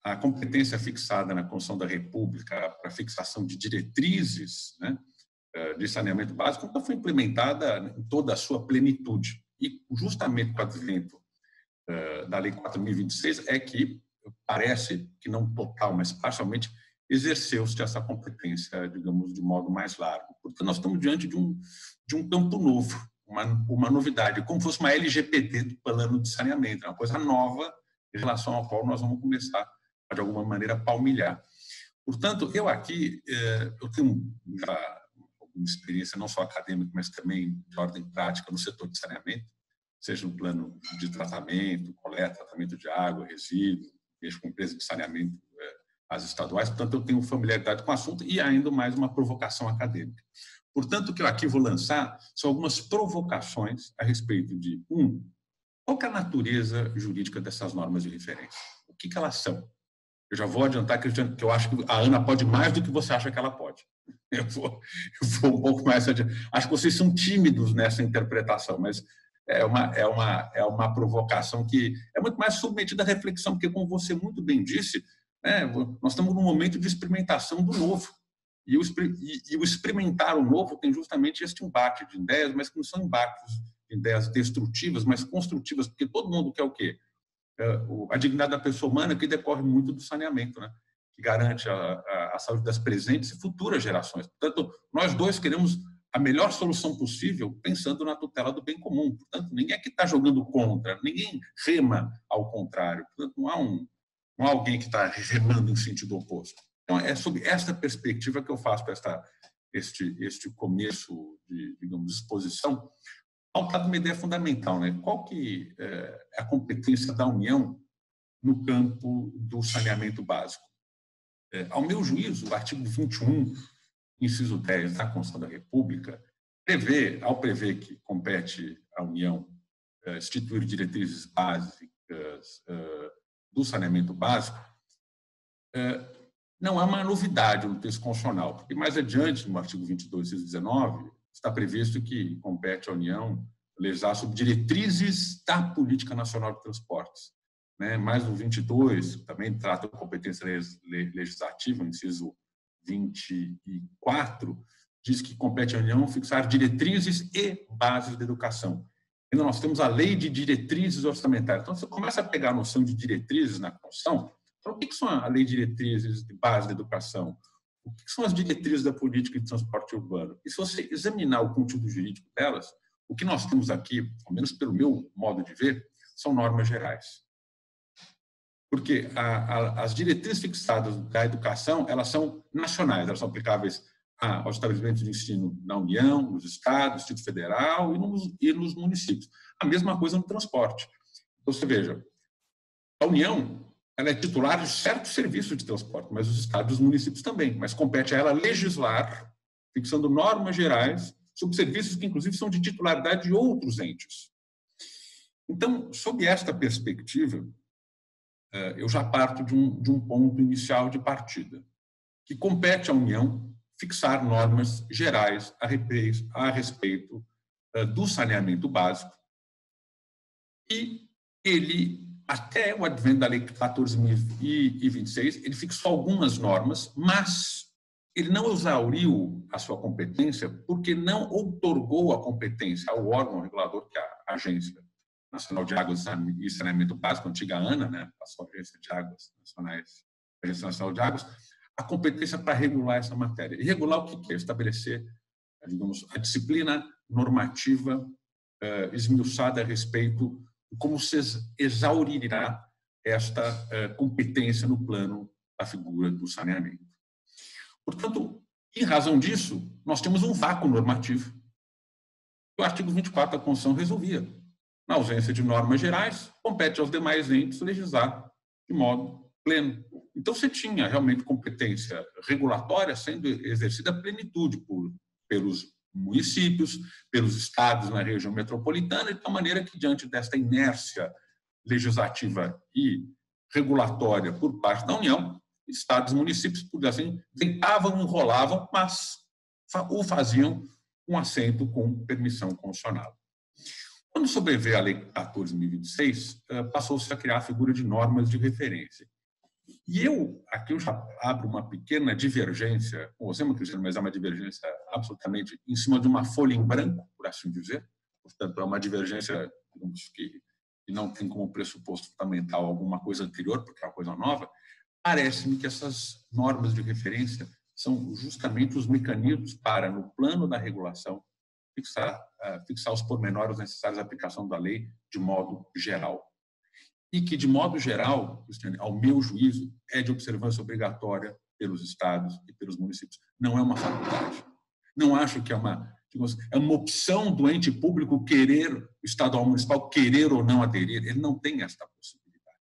a competência fixada na Constituição da República para a fixação de diretrizes, né, de saneamento básico nunca foi implementada em toda a sua plenitude. E justamente com o advento da Lei 4.026 é que parece que não total, mas parcialmente exerceu-se essa competência, digamos, de modo mais largo. Portanto, nós estamos diante de um campo novo, uma novidade, como se fosse uma LGPD do plano de saneamento, uma coisa nova em relação ao qual nós vamos começar, de alguma maneira, a palmilhar. Portanto, eu aqui, eu tenho já alguma experiência, não só acadêmica, mas também de ordem prática no setor de saneamento, seja no plano de tratamento, coleta, tratamento de água, resíduo, mexo com empresas de saneamento, as estaduais, portanto, eu tenho familiaridade com o assunto e ainda mais uma provocação acadêmica. Portanto, o que eu aqui vou lançar são algumas provocações a respeito de, qual que é a natureza jurídica dessas normas de referência? O que elas são? Eu já vou adiantar, Cristiano, que eu acho que a ANA pode mais do que você acha que ela pode. Eu vou um pouco mais adiante. Acho que vocês são tímidos nessa interpretação, mas é uma provocação que é muito mais submetida à reflexão, porque, como você muito bem disse, né, nós estamos num momento de experimentação do novo. E o experimentar o novo tem justamente este embate de ideias, mas que não são embates de ideias destrutivas, mas construtivas, porque todo mundo quer o quê? A dignidade da pessoa humana, que decorre muito do saneamento, né? Que garante a saúde das presentes e futuras gerações. Portanto, nós dois queremos a melhor solução possível pensando na tutela do bem comum. Portanto, ninguém aqui está jogando contra, ninguém rema ao contrário. Portanto, não há alguém que está remando em sentido oposto. Então, é sob esta perspectiva que eu faço este começo de, digamos, exposição, pautado uma ideia fundamental, né? Qual que é a competência da União no campo do saneamento básico? Ao meu juízo, o artigo 21, inciso 10 da Constituição da República, ao prever que compete à União instituir diretrizes básicas do saneamento básico, não é uma novidade no texto constitucional, porque mais adiante, no artigo 22, inciso 19, está previsto que compete à União legislar sobre diretrizes da Política Nacional de Transportes. Mais no 22, também trata de competência legislativa, no inciso 24, diz que compete à União fixar diretrizes e bases de educação. Ainda nós temos a Lei de Diretrizes Orçamentárias. Então, você começa a pegar a noção de diretrizes na Constituição. Então, o que são a Lei de Diretrizes de Base de Educação? O que são as diretrizes da política de transporte urbano? E se você examinar o conteúdo jurídico delas, o que nós temos aqui, ao menos pelo meu modo de ver, são normas gerais. Porque as diretrizes fixadas da educação, elas são nacionais, elas são aplicáveis aos estabelecimentos de ensino na União, nos estados, no Distrito Federal e nos municípios. A mesma coisa no transporte. Então, você veja, a União ela é titular de certos serviços de transporte, mas os estados e os municípios também. Mas compete a ela legislar, fixando normas gerais sobre serviços que, inclusive, são de titularidade de outros entes. Então, sob esta perspectiva, eu já parto de um ponto inicial de partida, que compete à União fixar normas gerais a respeito do saneamento básico. E ele, até o advento da Lei 14.026, ele fixou algumas normas, mas ele não exauriu a sua competência porque não outorgou a competência ao órgão regulador, que é a Agência Nacional de Águas e Saneamento Básico, a antiga ANA, né, passou a Agência de Águas Nacionais, a Agência Nacional de Águas, a competência para regular essa matéria. E regular o que é? Estabelecer, digamos, a disciplina normativa esmiuçada a respeito de como se exaurirá esta competência no plano da figura do saneamento. Portanto, em razão disso, nós temos um vácuo normativo que o artigo 24 da Constituição resolvia. Na ausência de normas gerais, compete aos demais entes legislar de modo pleno. Então, você tinha realmente competência regulatória sendo exercida à plenitude pelos municípios, pelos estados na região metropolitana, de tal maneira que, diante desta inércia legislativa e regulatória por parte da União, estados e municípios, por assim, tentavam, enrolavam, mas o faziam com assento com permissão constitucional. Quando sobreveio a Lei 14.026, passou-se a criar a figura de normas de referência. E aqui eu já abro uma pequena divergência, com você, Cristiano, mas é uma divergência absolutamente em cima de uma folha em branco, por assim dizer. Portanto, é uma divergência, digamos, que não tem como pressuposto fundamental alguma coisa anterior, porque é uma coisa nova. Parece-me que essas normas de referência são justamente os mecanismos para, no plano da regulação, fixar os pormenores necessários à aplicação da lei de modo geral. E que, de modo geral, Cristiane, ao meu juízo, é de observância obrigatória pelos estados e pelos municípios. Não é uma faculdade. Não acho que é uma opção do ente público querer, o estadual ou municipal, querer ou não aderir. Ele não tem esta possibilidade.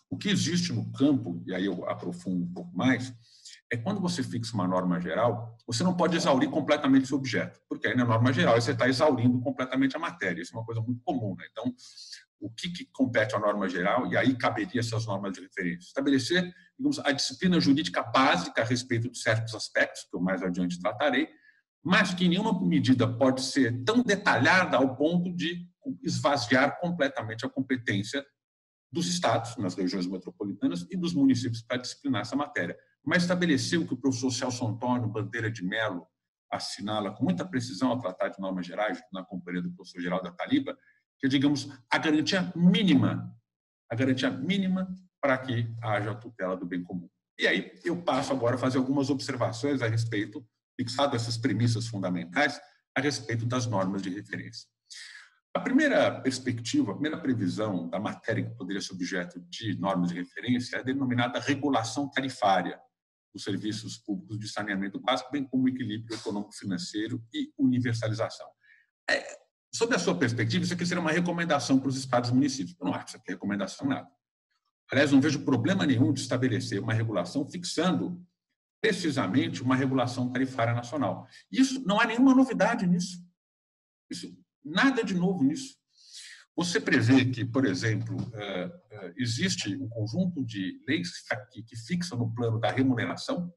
O que existe no campo, e aí eu aprofundo um pouco mais, é quando você fixa uma norma geral, você não pode exaurir completamente esse objeto, porque aí na norma geral você está exaurindo completamente a matéria. Isso é uma coisa muito comum, né? Então, o que compete à norma geral, e aí caberia essas normas de referência? Estabelecer, digamos, a disciplina jurídica básica a respeito de certos aspectos, que eu mais adiante tratarei, mas que nenhuma medida pode ser tão detalhada ao ponto de esvaziar completamente a competência dos estados, nas regiões metropolitanas, e dos municípios para disciplinar essa matéria. Mas estabeleceu que o professor Celso Antônio Bandeira de Mello assinala com muita precisão ao Tratado de Normas Gerais, na companhia do professor Geraldo Ataliba, que é, digamos, a garantia mínima para que haja a tutela do bem comum. E aí eu passo agora a fazer algumas observações a respeito, fixado essas premissas fundamentais, a respeito das normas de referência. A primeira perspectiva, a primeira previsão da matéria que poderia ser objeto de normas de referência é a denominada regulação tarifária dos serviços públicos de saneamento básico, bem como equilíbrio econômico-financeiro e universalização. Sob a sua perspectiva, isso aqui seria uma recomendação para os estados e municípios. Eu não acho que isso aqui é recomendação nada. Aliás, não vejo problema nenhum de estabelecer uma regulação fixando precisamente uma regulação tarifária nacional. Isso, não há nenhuma novidade nisso. Nada de novo nisso. Você prevê que, por exemplo, existe um conjunto de leis que fixam no plano da remuneração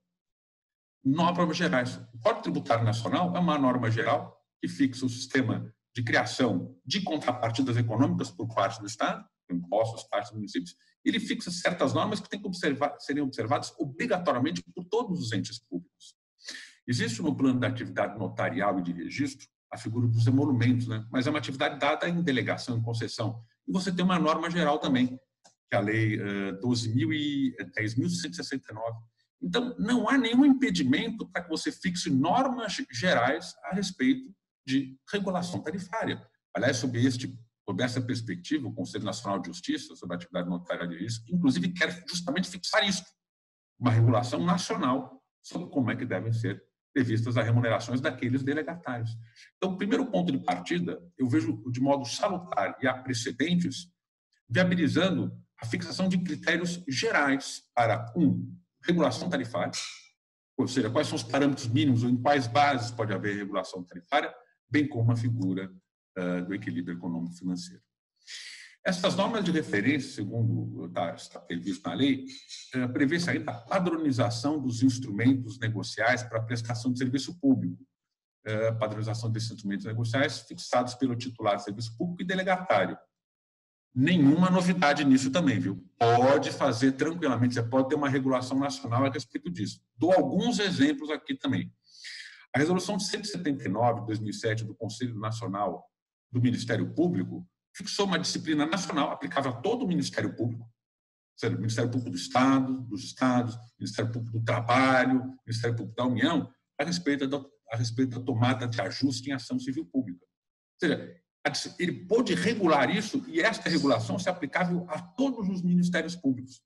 normas gerais. O Código Tributário Nacional é uma norma geral que fixa o sistema de criação de contrapartidas econômicas por parte do Estado, impostos, taxas dos municípios. Ele fixa certas normas que têm que serem observadas obrigatoriamente por todos os entes públicos. Existe no plano da atividade notarial e de registro a figura dos emolumentos, né? Mas é uma atividade dada em delegação, em concessão. E você tem uma norma geral também, que é a Lei 10.169. Então, não há nenhum impedimento para que você fixe normas gerais a respeito de regulação tarifária. Aliás, sob essa perspectiva, o Conselho Nacional de Justiça, sobre a atividade notária de risco, inclusive quer justamente fixar isso, uma regulação nacional sobre como é que devem ser previstas as remunerações daqueles delegatários. Então, o primeiro ponto de partida, eu vejo de modo salutar e há precedentes, viabilizando a fixação de critérios gerais para, regulação tarifária, ou seja, quais são os parâmetros mínimos ou em quais bases pode haver regulação tarifária, bem como a figura do equilíbrio econômico-financeiro. Essas normas de referência, segundo está previsto na lei, prevê-se ainda a padronização dos instrumentos negociais para a prestação de serviço público. Padronização desses instrumentos negociais fixados pelo titular de serviço público e delegatário. Nenhuma novidade nisso também, viu? Pode fazer tranquilamente, você pode ter uma regulação nacional a respeito disso. Dou alguns exemplos aqui também. A resolução de 179 de 2007 do Conselho Nacional do Ministério Público fixou uma disciplina nacional aplicável a todo o Ministério Público, seja, o Ministério Público do Estado, dos Estados, Ministério Público do Trabalho, Ministério Público da União, a respeito da tomada de ajuste em ação civil pública. Ou seja, ele pôde regular isso, e esta regulação se aplicável a todos os ministérios públicos.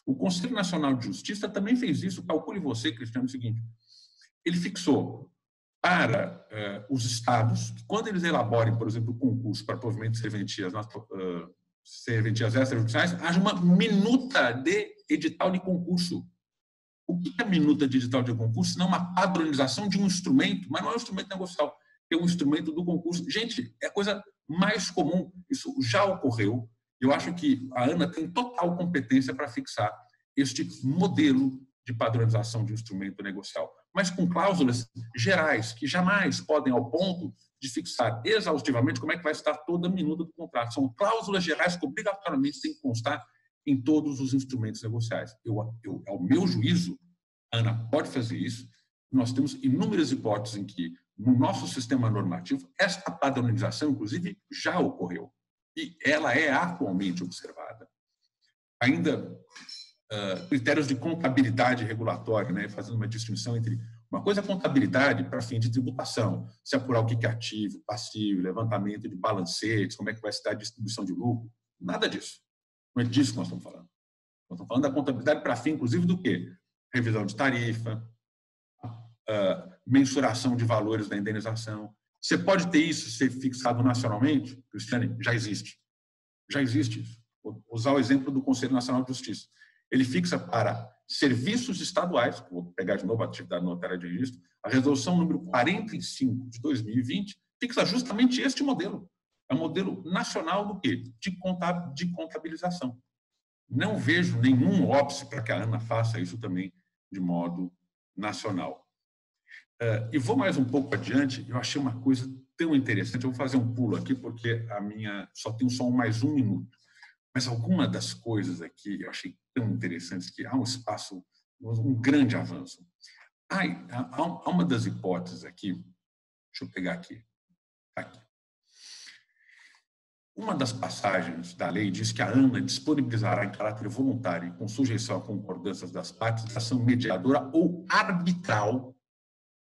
O Conselho Nacional de Justiça também fez isso. Calcule você, Cristiano, o seguinte: ele fixou para os estados, que quando eles elaborem, por exemplo, o concurso para provimento de serventias extrajudiciais, haja uma minuta de edital de concurso. O que é a minuta de edital de concurso? Senão uma padronização de um instrumento, mas não é um instrumento negocial, é um instrumento do concurso. Gente, é a coisa mais comum, isso já ocorreu. Eu acho que a ANA tem total competência para fixar este modelo de padronização de instrumento negocial, mas com cláusulas gerais, que jamais podem ao ponto de fixar exaustivamente como é que vai estar toda a minuta do contrato. São cláusulas gerais que obrigatoriamente têm que constar em todos os instrumentos negociais. Ao meu juízo, a ANA pode fazer isso. Nós temos inúmeras hipóteses em que, no nosso sistema normativo, esta padronização, inclusive, já ocorreu. E ela é atualmente observada. Ainda critérios de contabilidade regulatória, né, fazendo uma distinção entre uma coisa é contabilidade para fim de tributação, se apurar o que é ativo, passivo, levantamento de balancetes, como é que vai se dar a distribuição de lucro, nada disso. Não é disso que nós estamos falando. Nós estamos falando da contabilidade para fim, inclusive, do quê? Revisão de tarifa, mensuração de valores da indenização. Você pode ter isso ser fixado nacionalmente? Cristiane, já existe. Já existe isso. Vou usar o exemplo do Conselho Nacional de Justiça. Ele fixa para serviços estaduais, vou pegar de novo a atividade notária de registro, a resolução número 45 de 2020 fixa justamente este modelo. É um modelo nacional do quê? De contabilização. Não vejo nenhum óbice para que a ANA faça isso também de modo nacional. E vou mais um pouco adiante, eu achei uma coisa tão interessante, eu vou fazer um pulo aqui, porque só tenho mais um minuto. Mas alguma das coisas aqui eu achei tão interessantes que há um espaço, um grande avanço. Há uma das hipóteses aqui, deixa eu pegar aqui. Aqui. Uma das passagens da lei diz que a ANA disponibilizará em caráter voluntário e com sujeição a concordâncias das partes ação mediadora ou arbitral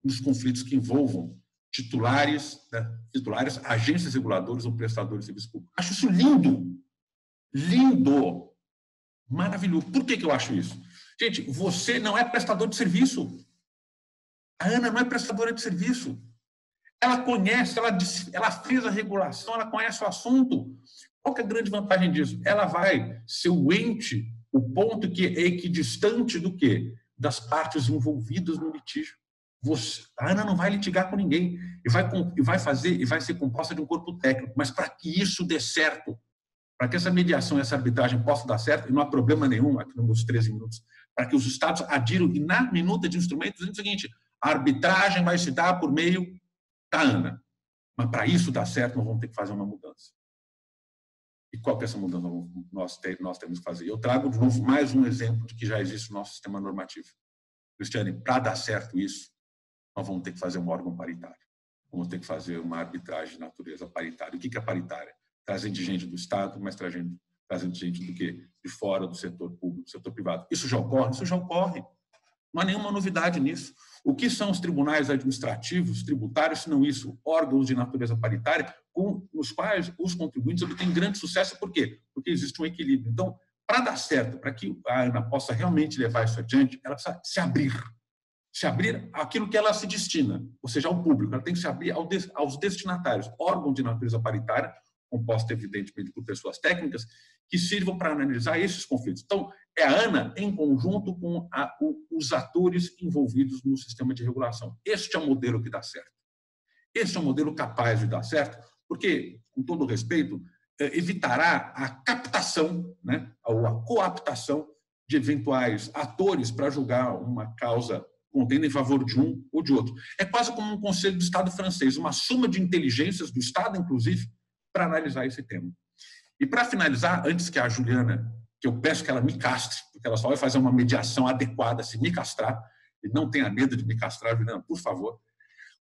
nos conflitos que envolvam titulares, agências reguladoras ou prestadores de serviço público. Acho isso lindo. Lindo. Maravilhoso. Por que eu acho isso? Gente, você não é prestador de serviço. A ANA não é prestadora de serviço. Ela conhece, ela fez a regulação, ela conhece o assunto. Qual que é a grande vantagem disso? Ela vai ser o ente, o ponto que é equidistante do quê? Das partes envolvidas no litígio. A ANA não vai litigar com ninguém e vai ser composta de um corpo técnico. Mas para que isso dê certo, para que essa mediação, essa arbitragem possa dar certo, e não há problema nenhum, aqui nos 13 minutos, para que os estados adiram, e na minuta de instrumentos, é o seguinte: a arbitragem vai se dar por meio da ANA. Mas para isso dar certo, nós vamos ter que fazer uma mudança. E qual que é essa mudança nós temos que fazer? Eu trago, de novo, mais um exemplo de que já existe no nosso sistema normativo. Cristiane, para dar certo isso, nós vamos ter que fazer um órgão paritário. Vamos ter que fazer uma arbitragem de natureza paritária. O que é paritária? Trazendo gente do Estado, mas trazendo gente do quê? De fora do setor público, do setor privado. Isso já ocorre? Isso já ocorre. Não há nenhuma novidade nisso. O que são os tribunais administrativos, tributários, se não isso? Órgãos de natureza paritária, com os quais os contribuintes obtêm grande sucesso. Por quê? Porque existe um equilíbrio. Então, para dar certo, para que a ANA possa realmente levar isso adiante, ela precisa se abrir àquilo que ela se destina, ou seja, ao público. Ela tem que se abrir aos destinatários, órgãos de natureza paritária, composta, evidentemente, por pessoas técnicas, que sirvam para analisar esses conflitos. Então, é a ANA em conjunto com os atores envolvidos no sistema de regulação. Este é o modelo que dá certo. Este é o modelo capaz de dar certo, porque, com todo respeito, evitará a captação, né, ou a coaptação de eventuais atores para julgar uma causa contendo em favor de um ou de outro. É quase como um conselho do Estado francês, uma soma de inteligências do Estado, inclusive, para analisar esse tema. E para finalizar, antes que a Juliana, que eu peço que ela me castre, porque ela só vai fazer uma mediação adequada se me castrar, e não tenha medo de me castrar, Juliana, por favor.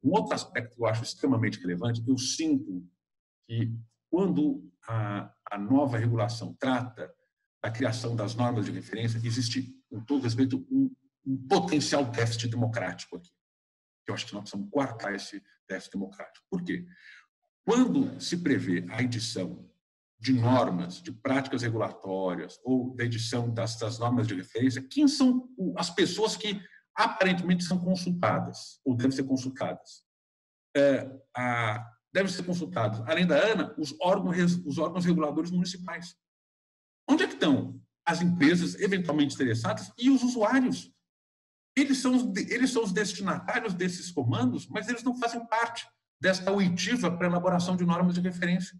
Um outro aspecto que eu acho extremamente relevante, eu sinto que quando a nova regulação trata da criação das normas de referência, existe, com todo respeito, um potencial déficit democrático aqui. Eu acho que nós precisamos coartar esse déficit democrático. Por quê? Quando se prevê a edição de normas, de práticas regulatórias ou da edição das normas de referência, quem são as pessoas que aparentemente são consultadas ou devem ser consultadas? Devem ser consultados, além da ANA, os órgãos reguladores municipais. Onde é que estão as empresas eventualmente interessadas e os usuários? Eles são os destinatários desses comandos, mas eles não fazem parte desta oitiva para elaboração de normas de referência.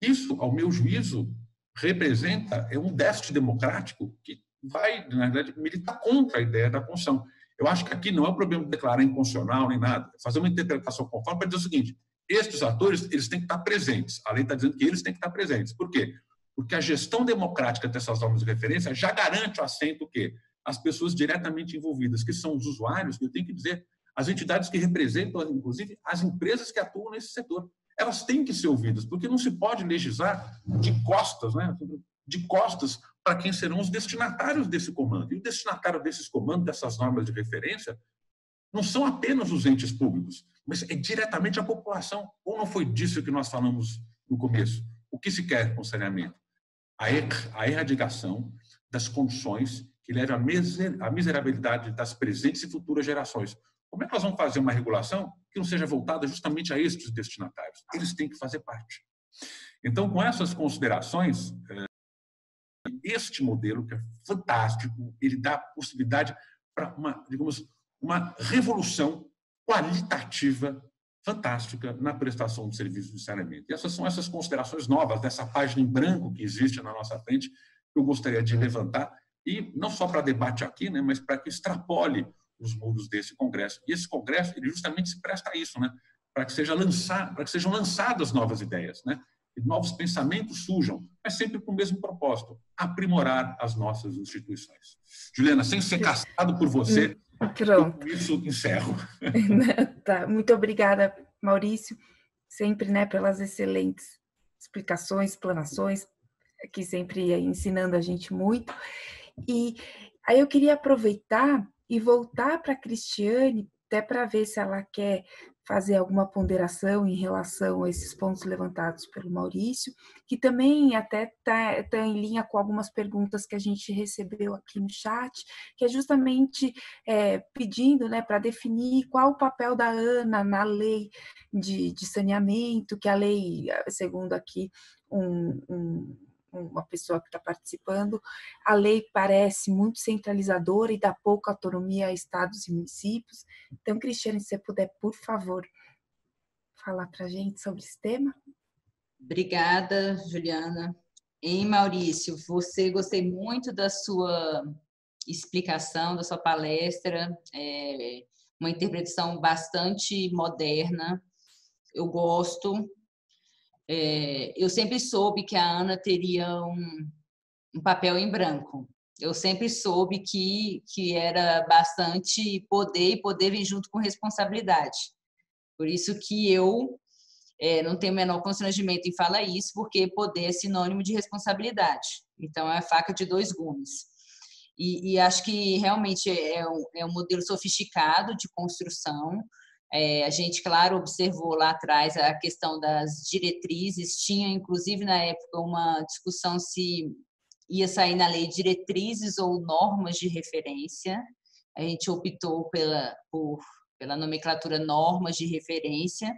Isso, ao meu juízo, representa um déficit democrático que vai, na verdade, militar contra a ideia da Constituição. Eu acho que aqui não é um problema de declarar inconstitucional nem nada, é fazer uma interpretação conforme para dizer o seguinte: estes atores eles têm que estar presentes. A lei está dizendo que eles têm que estar presentes. Por quê? Porque a gestão democrática dessas normas de referência já garante o assento que as pessoas diretamente envolvidas, que são os usuários, eu tenho que dizer, as entidades que representam, inclusive, as empresas que atuam nesse setor. Elas têm que ser ouvidas, porque não se pode legislar de costas, né? De costas para quem serão os destinatários desse comando. E o destinatário desses comandos, dessas normas de referência, não são apenas os entes públicos, mas é diretamente a população. Ou não foi disso que nós falamos no começo? O que se quer com saneamento? A erradicação das condições que levam à miserabilidade das presentes e futuras gerações. Como é que nós vamos fazer uma regulação que não seja voltada justamente a estes destinatários? Eles têm que fazer parte. Então, com essas considerações, este modelo, que é fantástico, ele dá possibilidade para uma revolução qualitativa fantástica na prestação de serviços de saneamento. E essas são essas considerações novas, dessa página em branco que existe na nossa frente, que eu gostaria de levantar, e não só para debate aqui, né, mas para que extrapole os muros desse congresso. E esse congresso, ele justamente se presta a isso, né, para que sejam lançadas novas ideias, né, e novos pensamentos surjam, mas sempre com o mesmo propósito: aprimorar as nossas instituições. Juliana, sem ser caçado por você, pronto. Com isso encerro. Tá. Muito obrigada, Maurício, sempre, né, pelas excelentes explicações, explanações, que sempre ensinando a gente muito. E aí eu queria aproveitar e voltar para a Cristiane, até para ver se ela quer fazer alguma ponderação em relação a esses pontos levantados pelo Maurício, que também até tá em linha com algumas perguntas que a gente recebeu aqui no chat, que é justamente pedindo, né, para definir qual o papel da ANA na lei de saneamento, que a lei, segundo aqui uma pessoa que está participando, a lei parece muito centralizadora e dá pouca autonomia a estados e municípios. Então, Cristiane, se você puder, por favor, falar para a gente sobre esse tema. Obrigada, Juliana. Maurício, gostei muito da sua explicação, da sua palestra, uma interpretação bastante moderna. Eu gosto. Eu sempre soube que a ANA teria um papel em branco. Eu sempre soube que era bastante poder, e poder vem junto com responsabilidade. Por isso que eu não tenho o menor constrangimento em falar isso, porque poder é sinônimo de responsabilidade. Então, é a faca de dois gumes. E acho que realmente é um modelo sofisticado de construção. A gente, claro, observou lá atrás a questão das diretrizes, tinha, inclusive, na época, uma discussão se ia sair na lei diretrizes ou normas de referência. A gente optou pela nomenclatura normas de referência.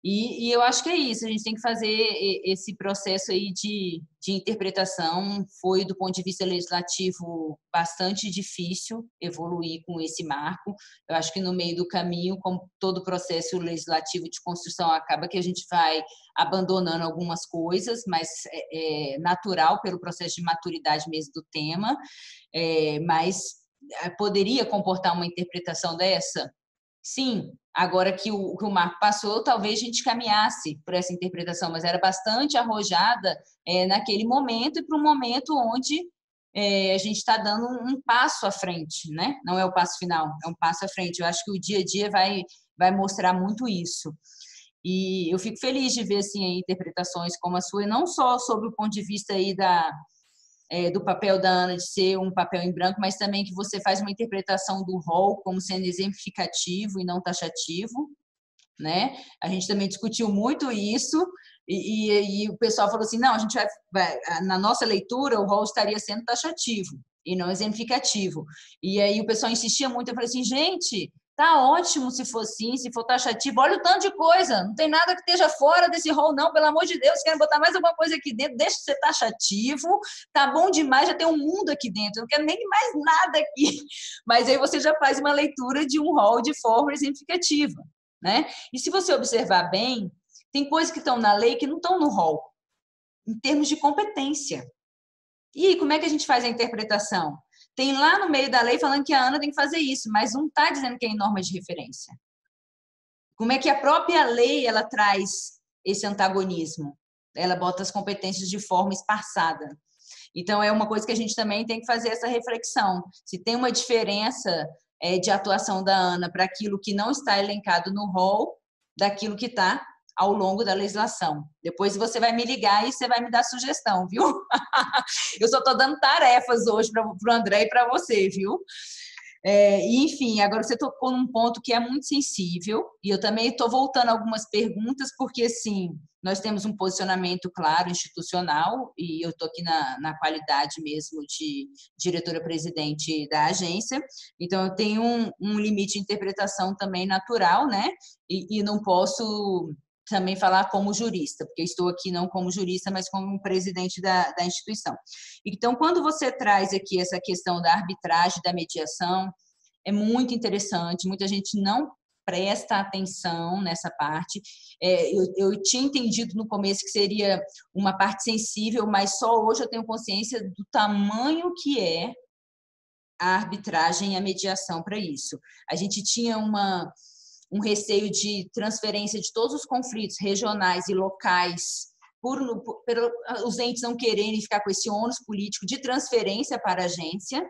E eu acho que é isso, a gente tem que fazer esse processo aí de interpretação. Foi, do ponto de vista legislativo, bastante difícil evoluir com esse marco. Eu acho que no meio do caminho, como todo processo legislativo de construção, acaba que a gente vai abandonando algumas coisas, mas é natural pelo processo de maturidade mesmo do tema, mas poderia comportar uma interpretação dessa? Sim, agora que o marco passou, talvez a gente caminhasse por essa interpretação, mas era bastante arrojada naquele momento e para um momento onde a gente está dando um passo à frente, né? Não é o passo final, é um passo à frente. Eu acho que o dia a dia vai mostrar muito isso. E eu fico feliz de ver assim, interpretações como a sua, e não só sobre o ponto de vista aí do papel da ANA de ser um papel em branco, mas também que você faz uma interpretação do rol como sendo exemplificativo e não taxativo, né? A gente também discutiu muito isso, e o pessoal falou assim, não, a gente vai, na nossa leitura, o rol estaria sendo taxativo e não exemplificativo. E aí o pessoal insistia muito, eu falei assim, gente, tá ótimo se for assim, se for taxativo, olha o tanto de coisa, não tem nada que esteja fora desse rol, não, pelo amor de Deus, querem botar mais alguma coisa aqui dentro, deixa de ser taxativo, tá bom demais, já tem um mundo aqui dentro, eu não quero nem mais nada aqui. Mas aí você já faz uma leitura de um rol de forma exemplificativa, né? E se você observar bem, tem coisas que estão na lei que não estão no rol, em termos de competência. E aí, como é que a gente faz a interpretação? Tem lá no meio da lei falando que a ANA tem que fazer isso, mas não está dizendo que é em norma de referência. Como é que a própria lei ela traz esse antagonismo? Ela bota as competências de forma esparçada. Então, é uma coisa que a gente também tem que fazer essa reflexão. Se tem uma diferença de atuação da ANA para aquilo que não está elencado no rol, daquilo que está ao longo da legislação. Depois você vai me ligar e você vai me dar sugestão, viu? Eu só estou dando tarefas hoje para o André e para você, viu? Enfim, agora você tocou num ponto que é muito sensível, e eu também estou voltando a algumas perguntas, porque, assim, nós temos um posicionamento claro, institucional, e eu estou aqui na qualidade mesmo de diretora-presidente da agência, então eu tenho um limite de interpretação também natural, né? E não posso também falar como jurista, porque estou aqui não como jurista, mas como presidente da instituição. Então, quando você traz aqui essa questão da arbitragem, da mediação, é muito interessante, muita gente não presta atenção nessa parte. Eu tinha entendido no começo que seria uma parte sensível, mas só hoje eu tenho consciência do tamanho que é a arbitragem e a mediação para isso. A gente tinha um receio de transferência de todos os conflitos regionais e locais, por os entes não quererem ficar com esse ônus político de transferência para a Agência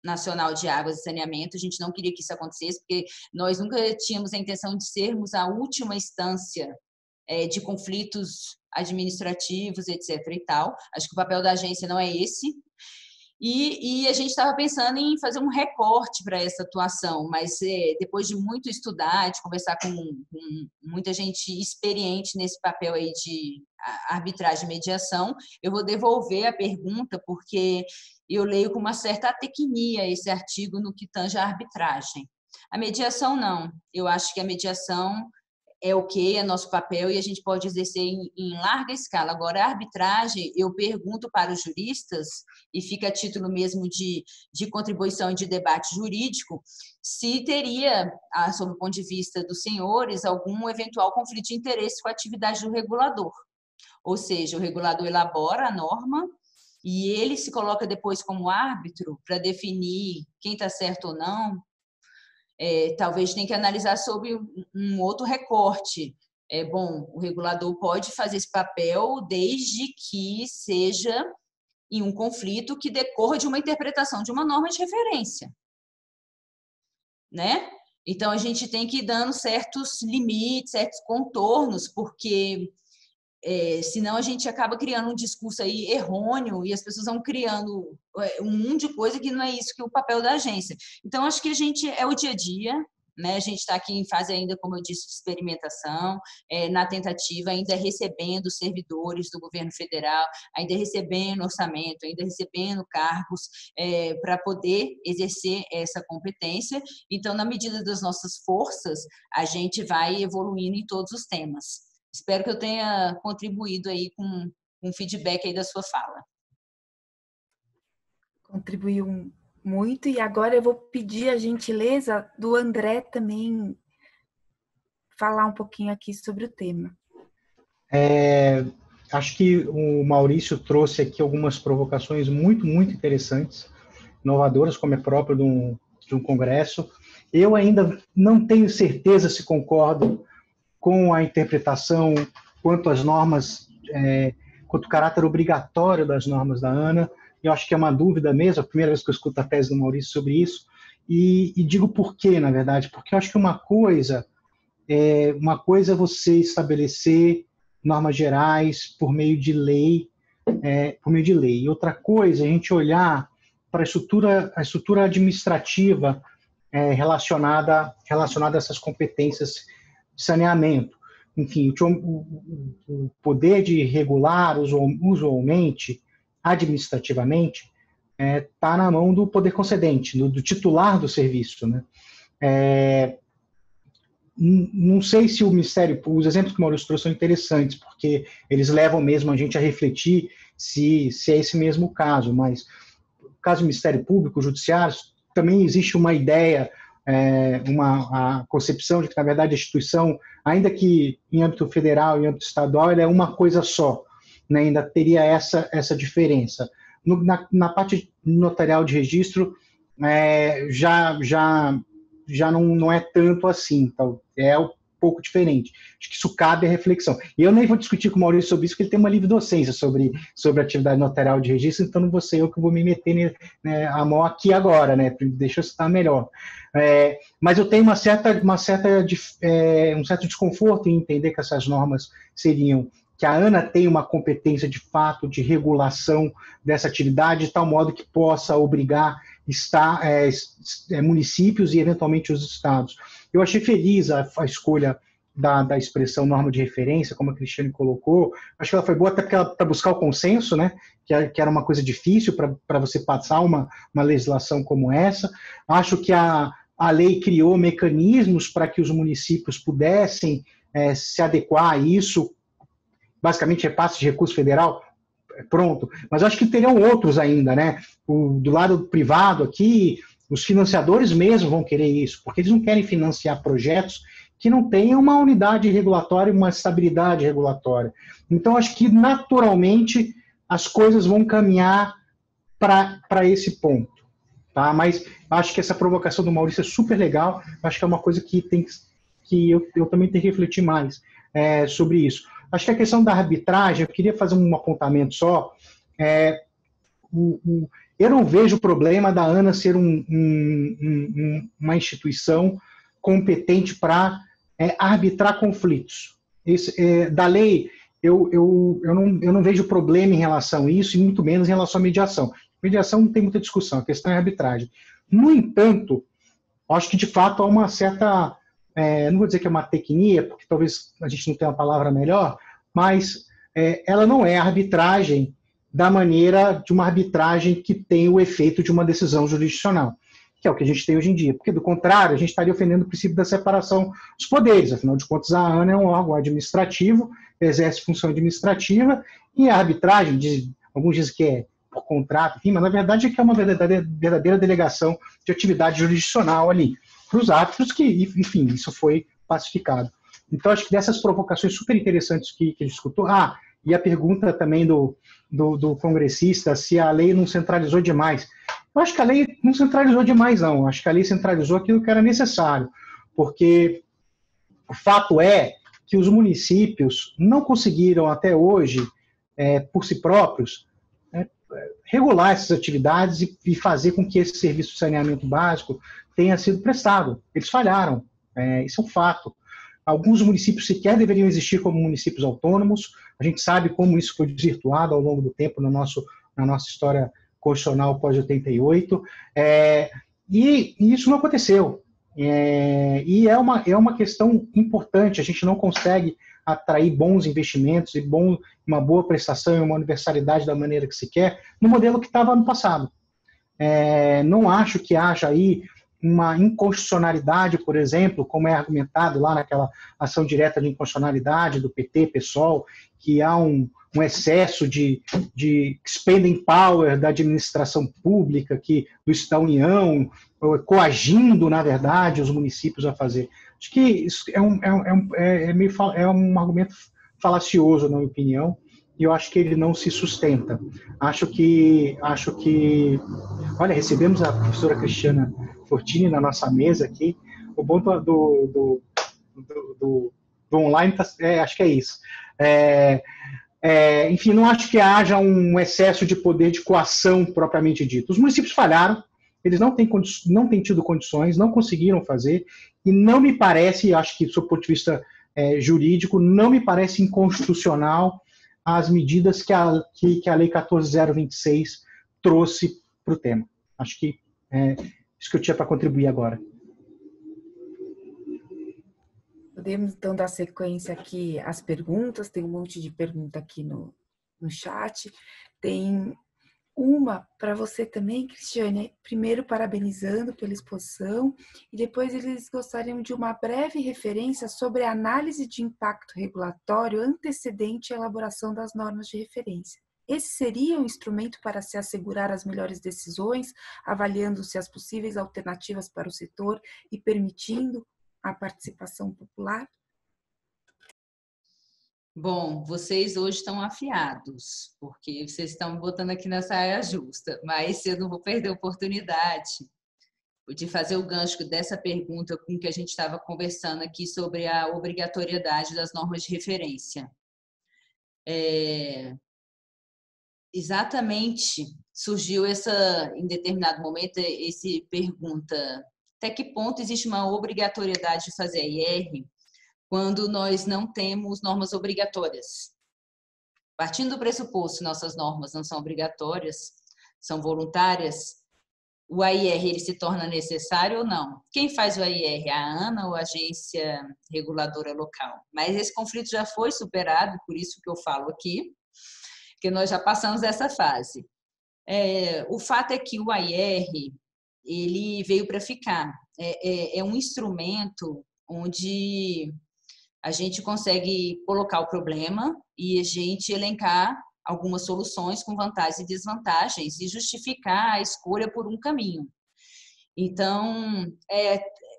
Nacional de Águas e Saneamento. A gente não queria que isso acontecesse, porque nós nunca tínhamos a intenção de sermos a última instância de conflitos administrativos, etc. e tal. Acho que o papel da agência não é esse. E a gente estava pensando em fazer um recorte para essa atuação, mas depois de muito estudar, de conversar com muita gente experiente nesse papel aí de arbitragem e mediação, eu vou devolver a pergunta, porque eu leio com uma certa atecnia esse artigo no que tange a arbitragem. A mediação, não. Eu acho que a mediação é ok, é nosso papel e a gente pode exercer em larga escala. Agora, a arbitragem, eu pergunto para os juristas, e fica a título mesmo de contribuição e de debate jurídico, se teria, sob o ponto de vista dos senhores, algum eventual conflito de interesse com a atividade do regulador. Ou seja, o regulador elabora a norma e ele se coloca depois como árbitro para definir quem está certo ou não. Talvez tenha que analisar sobre um outro recorte. Bom, o regulador pode fazer esse papel desde que seja em um conflito que decorra de uma interpretação de uma norma de referência, né? Então, a gente tem que ir dando certos limites, certos contornos, porque senão a gente acaba criando um discurso aí errôneo e as pessoas vão criando um mundo de coisa que não é isso que é o papel da agência. Então, acho que a gente é o dia a dia, né? A gente está aqui em fase ainda, como eu disse, de experimentação, na tentativa, ainda recebendo servidores do governo federal, ainda recebendo orçamento, ainda recebendo cargos para poder exercer essa competência. Então, na medida das nossas forças, a gente vai evoluindo em todos os temas. Espero que eu tenha contribuído aí com um feedback aí da sua fala. Contribuiu muito, e agora eu vou pedir a gentileza do André também falar um pouquinho aqui sobre o tema. Acho que o Maurício trouxe aqui algumas provocações muito, muito interessantes, inovadoras, como é próprio de um congresso. Eu ainda não tenho certeza se concordo com a interpretação quanto às normas, quanto ao caráter obrigatório das normas da ANA. Eu acho que é uma dúvida mesmo, a primeira vez que eu escuto a tese do Maurício sobre isso, e digo por quê, na verdade, porque eu acho que uma coisa é você estabelecer normas gerais por meio de lei, e outra coisa é a gente olhar para a estrutura administrativa relacionada a essas competências saneamento. Enfim, o poder de regular usualmente, administrativamente, está na mão do poder concedente, do titular do serviço, né? Não sei se o Ministério Público, os exemplos que o Maurício trouxe são interessantes, porque eles levam mesmo a gente a refletir se é esse mesmo caso, mas no caso do Ministério Público, o Judiciário, também existe uma ideia, a concepção de que, na verdade, a instituição, ainda que em âmbito federal e âmbito estadual, ela é uma coisa só, né? Ainda teria essa diferença. Na parte notarial de registro, já não é tanto assim, então é um pouco diferente. Acho que isso cabe à reflexão. E eu nem vou discutir com o Maurício sobre isso, porque ele tem uma livre docência sobre a atividade notarial de registro, então não vou ser eu que vou me meter a mão aqui agora, né? Deixa eu citar melhor. Mas eu tenho um certo desconforto em entender que essas normas seriam que a ANA tem uma competência de fato de regulação dessa atividade, de tal modo que possa obrigar municípios e, eventualmente, os estados. Eu achei feliz a escolha da expressão norma de referência, como a Cristiane colocou. Acho que ela foi boa até para buscar o consenso, né? Que era uma coisa difícil para você passar uma legislação como essa. Acho que a lei criou mecanismos para que os municípios pudessem se adequar a isso, basicamente repasse de recurso federal, pronto. Mas acho que teriam outros ainda, né? Do lado privado aqui, os financiadores mesmo vão querer isso, porque eles não querem financiar projetos que não tenham uma unidade regulatória, uma estabilidade regulatória. Então, acho que, naturalmente, as coisas vão caminhar para esse ponto. Tá? Mas acho que essa provocação do Maurício é super legal, acho que é uma coisa que eu também tenho que refletir mais sobre isso. Acho que a questão da arbitragem, eu queria fazer um apontamento só. Eu não vejo o problema da ANA ser uma instituição competente para arbitrar conflitos. Da lei, eu não vejo problema em relação a isso, e muito menos em relação à mediação. Mediação não tem muita discussão, a questão é a arbitragem. No entanto, acho que de fato há uma certa... não vou dizer que é uma tecnia, porque talvez a gente não tenha uma palavra melhor, mas ela não é arbitragem da maneira de uma arbitragem que tem o efeito de uma decisão jurisdicional, que é o que a gente tem hoje em dia. Porque, do contrário, a gente estaria ofendendo o princípio da separação dos poderes. Afinal de contas, a ANA é um órgão administrativo, exerce função administrativa, e a arbitragem, alguns dizem que é por contrato, enfim, mas na verdade é que é uma verdadeira delegação de atividade jurisdicional ali, para os árbitros que, enfim, isso foi pacificado. Então, acho que dessas provocações super interessantes que a gente escutou, e a pergunta também do congressista, se a lei não centralizou demais. Eu acho que a lei não centralizou demais, não. Acho que a lei centralizou aquilo que era necessário, porque o fato é que os municípios não conseguiram até hoje, por si próprios, regular essas atividades e fazer com que esse serviço de saneamento básico tenha sido prestado. Eles falharam, isso é um fato. Alguns municípios sequer deveriam existir como municípios autônomos. A gente sabe como isso foi desvirtuado ao longo do tempo na nossa história constitucional pós-88. E isso não aconteceu. E é uma questão importante. A gente não consegue atrair bons investimentos e uma boa prestação e uma universalidade da maneira que se quer no modelo que estava no passado. Não acho que haja aí uma inconstitucionalidade, por exemplo, como é argumentado lá naquela ação direta de inconstitucionalidade do PT, PSOL, que há um excesso de spending power da administração pública, da União, coagindo, na verdade, os municípios a fazer. Acho que isso é um argumento falacioso, na minha opinião, e eu acho que ele não se sustenta. Acho que olha, recebemos a professora Cristiana Fortini na nossa mesa aqui. O bom do online, acho que é isso. Enfim, não acho que haja um excesso de poder de coação propriamente dito. Os municípios falharam, eles não têm tido condições, não conseguiram fazer, e não me parece, acho que, do ponto de vista jurídico, não me parece inconstitucional as medidas que a Lei 14.026 trouxe para o tema. Acho que isso que eu tinha para contribuir agora. Podemos, então, dar sequência aqui às perguntas. Tem um monte de pergunta aqui no chat. Tem uma para você também, Cristiane. Primeiro, parabenizando pela exposição. E depois eles gostariam de uma breve referência sobre a análise de impacto regulatório antecedente à elaboração das normas de referência. Esse seria um instrumento para se assegurar as melhores decisões, avaliando-se as possíveis alternativas para o setor e permitindo a participação popular? Bom, vocês hoje estão afiados, porque vocês estão me botando aqui na saia justa, mas eu não vou perder a oportunidade de fazer o gancho dessa pergunta com que a gente estava conversando aqui sobre a obrigatoriedade das normas de referência. Exatamente, surgiu em determinado momento, esse pergunta, até que ponto existe uma obrigatoriedade de fazer a IR quando nós não temos normas obrigatórias? Partindo do pressuposto que nossas normas não são obrigatórias, são voluntárias, o AIR ele se torna necessário ou não? Quem faz o AIR? A ANA ou a agência reguladora local? Mas esse conflito já foi superado, por isso que eu falo aqui, que nós já passamos essa fase. O fato é que o AIR ele veio para ficar. É um instrumento onde a gente consegue colocar o problema e a gente elencar algumas soluções com vantagens e desvantagens e justificar a escolha por um caminho. Então,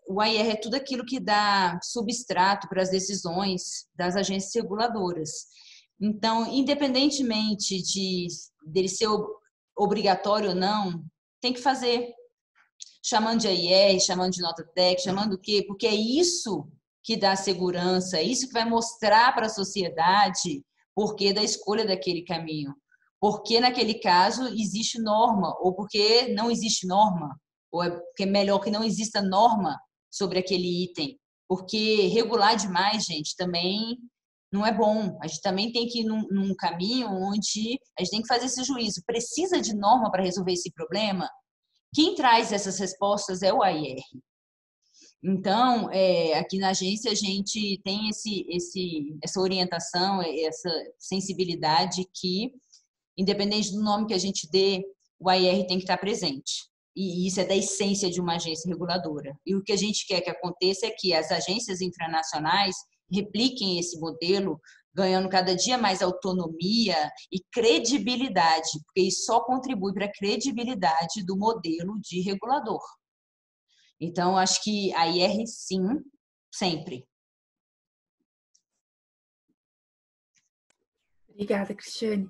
o AIR é tudo aquilo que dá substrato para as decisões das agências reguladoras. Então, independentemente dele ser obrigatório ou não, tem que fazer. Chamando de AIR, chamando de nota técnica, chamando o quê? Porque é isso que dá segurança, é isso que vai mostrar para a sociedade porquê da escolha daquele caminho. Porque naquele caso existe norma, ou porque não existe norma, ou é porque é melhor que não exista norma sobre aquele item. Porque regular demais, gente, também não é bom. A gente também tem que ir num caminho onde a gente tem que fazer esse juízo. Precisa de norma para resolver esse problema? Quem traz essas respostas é o AIR. Então, aqui na agência a gente tem essa orientação, essa sensibilidade que, independente do nome que a gente dê, o AIR tem que estar presente. E isso é da essência de uma agência reguladora. E o que a gente quer que aconteça é que as agências infranacionais repliquem esse modelo, ganhando cada dia mais autonomia e credibilidade, porque isso só contribui para a credibilidade do modelo de regulador. Então, acho que a IR, sim, sempre. Obrigada, Cristiane.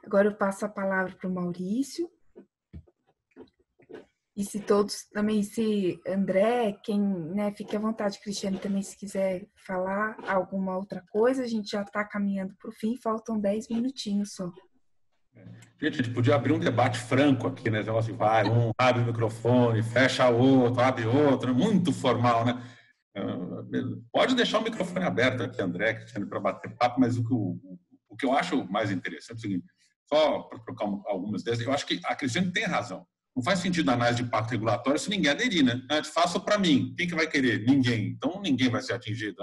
Agora eu passo a palavra para o Maurício. E se todos também, se André, quem, né, fique à vontade, Cristiane, também se quiser falar alguma outra coisa, a gente já está caminhando para o fim, faltam 10 minutinhos só. Gente, a gente podia abrir um debate franco aqui, né? Negócio de vai, um abre o microfone, fecha o outro, abre outro, muito formal, né? Pode deixar o microfone aberto aqui, André, Cristiane, para bater papo, mas o que eu acho mais interessante é o seguinte, só para trocar algumas ideias, eu acho que a Cristiane tem razão. Não faz sentido a análise de impacto regulatório se ninguém aderir, né? Faça para mim. Quem que vai querer? Ninguém. Então, ninguém vai ser atingido.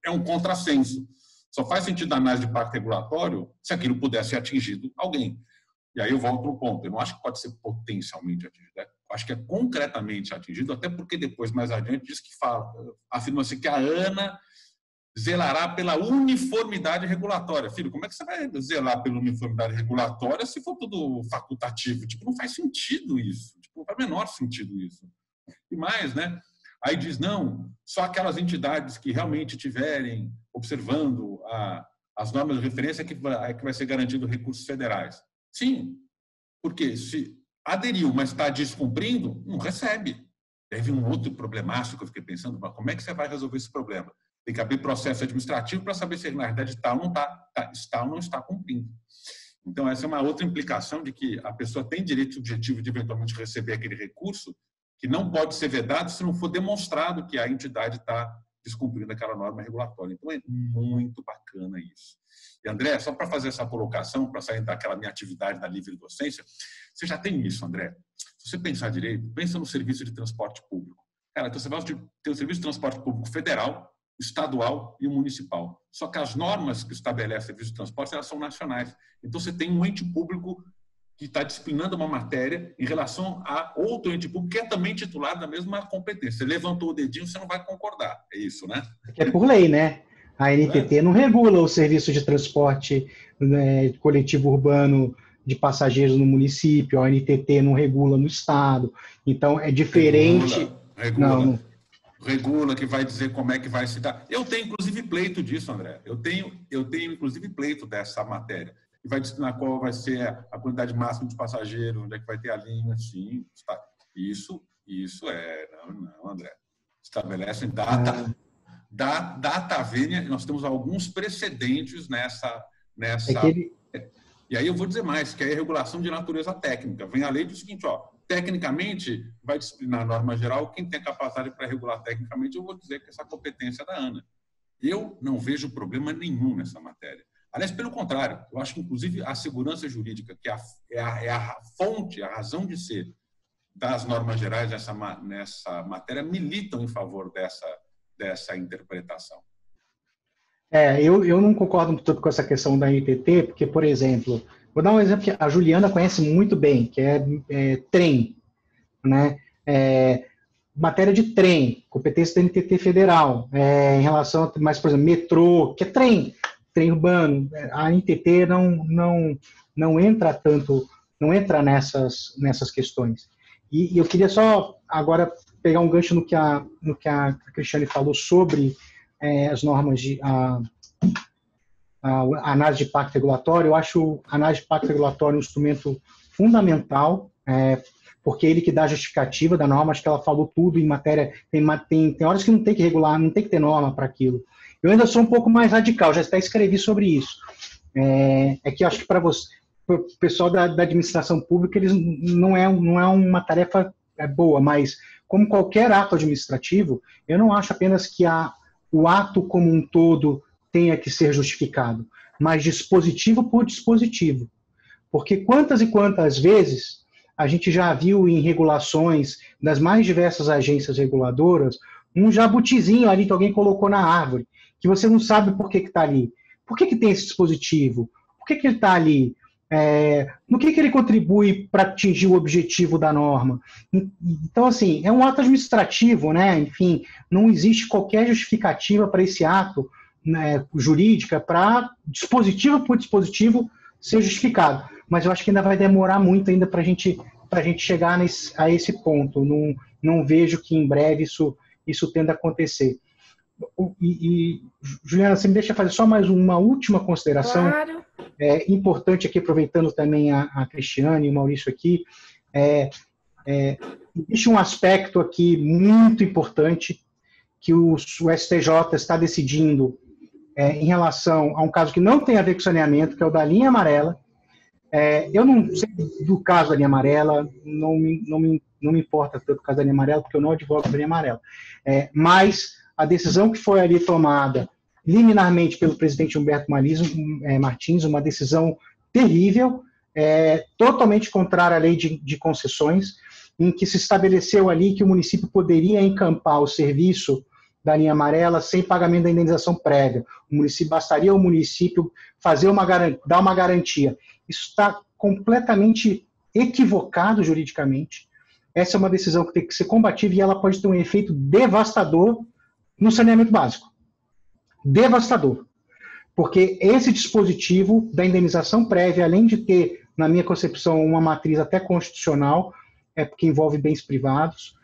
É um contrassenso. Só faz sentido a análise de impacto regulatório se aquilo pudesse ser atingido alguém. E aí eu volto para o ponto. Eu não acho que pode ser potencialmente atingido. Eu acho que é concretamente atingido, até porque depois, mais adiante, diz que afirma-se que a ANA zelará pela uniformidade regulatória. Filho, como é que você vai zelar pela uniformidade regulatória se for tudo facultativo? Tipo, não faz sentido isso. Tipo, não faz o menor sentido isso. E mais, né? Aí diz, não, só aquelas entidades que realmente estiverem observando as normas de referência que vai ser garantido recursos federais. Sim, porque se aderiu, mas está descumprindo, não recebe. Teve um outro problemático que eu fiquei pensando, mas como é que você vai resolver esse problema? Tem que abrir processo administrativo para saber se na realidade está ou não está cumprindo. Então, essa é uma outra implicação de que a pessoa tem direito subjetivo de eventualmente receber aquele recurso que não pode ser vedado se não for demonstrado que a entidade está descumprindo aquela norma regulatória. Então, é muito bacana isso. E, André, só para fazer essa colocação, para sair daquela minha atividade da livre docência, você já tem isso, André. Se você pensar direito, pensa no serviço de transporte público. Cara, então você vai ter o Serviço de Transporte Público Federal, estadual e municipal. Só que as normas que estabelecem o serviço de transporte, elas são nacionais. Então você tem um ente público que está disciplinando uma matéria em relação a outro ente público que é também titular da mesma competência. Você levantou o dedinho, você não vai concordar. É isso, né? É por lei, né? A NTT não regula o serviço de transporte, né, coletivo urbano de passageiros no município, a NTT não regula no estado. Então, é diferente... Regula. Regula, que vai dizer como é que vai se dar. Eu tenho, inclusive, pleito disso, André. Eu tenho inclusive, pleito dessa matéria. E vai dizer qual vai ser a quantidade máxima de passageiros, onde é que vai ter a linha, sim. Tá. Isso é... Não, André. Estabelecem data vênia. Nós temos alguns precedentes nessa... E aí eu vou dizer mais, que é a regulação de natureza técnica. Vem a lei do seguinte, tecnicamente, vai disciplinar a norma geral, quem tem capacidade para regular tecnicamente, eu vou dizer que essa competência é da ANA. Eu não vejo problema nenhum nessa matéria. Aliás, pelo contrário, eu acho que, inclusive, a segurança jurídica, que é a fonte, a razão de ser das normas gerais nessa matéria, militam em favor dessa interpretação. Eu não concordo muito com essa questão da NTT, porque, por exemplo, vou dar um exemplo que a Juliana conhece muito bem, que é trem, né? Matéria de trem, competência da NTT federal, em relação a, mais, por exemplo, metrô, que é trem urbano. A NTT não entra tanto, não entra nessas questões. E eu queria só agora pegar um gancho no que a Cristiane falou sobre as normas de a análise de impacto regulatório. Eu acho a análise de impacto regulatório um instrumento fundamental, porque ele que dá a justificativa da norma. Acho que ela falou tudo em matéria. Tem horas que não tem que regular, não tem que ter norma para aquilo. Eu ainda sou um pouco mais radical, já até escrevi sobre isso. Que eu acho que para você, o pessoal da administração pública, eles não é uma tarefa boa, mas como qualquer ato administrativo, eu não acho apenas que o ato como um todo tenha que ser justificado, mas dispositivo por dispositivo. Porque quantas e quantas vezes a gente já viu em regulações das mais diversas agências reguladoras um jabutizinho ali que alguém colocou na árvore, que você não sabe por que está ali. Por que tem esse dispositivo? Por que ele está ali? No que ele contribui para atingir o objetivo da norma? Então, assim, é um ato administrativo, né? Enfim, não existe qualquer justificativa para esse ato, né, jurídica, para dispositivo por dispositivo ser justificado. Mas eu acho que ainda vai demorar muito ainda para a gente chegar a esse ponto. Não vejo que em breve isso tenda a acontecer. Juliana, você me deixa fazer só mais uma última consideração? Claro. Importante aqui, aproveitando também a Cristiane e o Maurício aqui, existe um aspecto aqui muito importante que o STJ está decidindo em relação a um caso que não tem a ver com saneamento, que é o da linha amarela. Eu não sei do caso da linha amarela, não me importa tanto o caso da linha amarela, porque eu não advogo da linha amarela. Mas a decisão que foi ali tomada liminarmente pelo presidente Humberto Martins, uma decisão terrível, totalmente contrária à lei de concessões, em que se estabeleceu ali que o município poderia encampar o serviço da linha amarela sem pagamento da indenização prévia. Bastaria o município dar uma garantia. Isso está completamente equivocado juridicamente. Essa é uma decisão que tem que ser combatível e ela pode ter um efeito devastador no saneamento básico. Devastador. Porque esse dispositivo da indenização prévia, além de ter, na minha concepção, uma matriz até constitucional, porque envolve bens privados,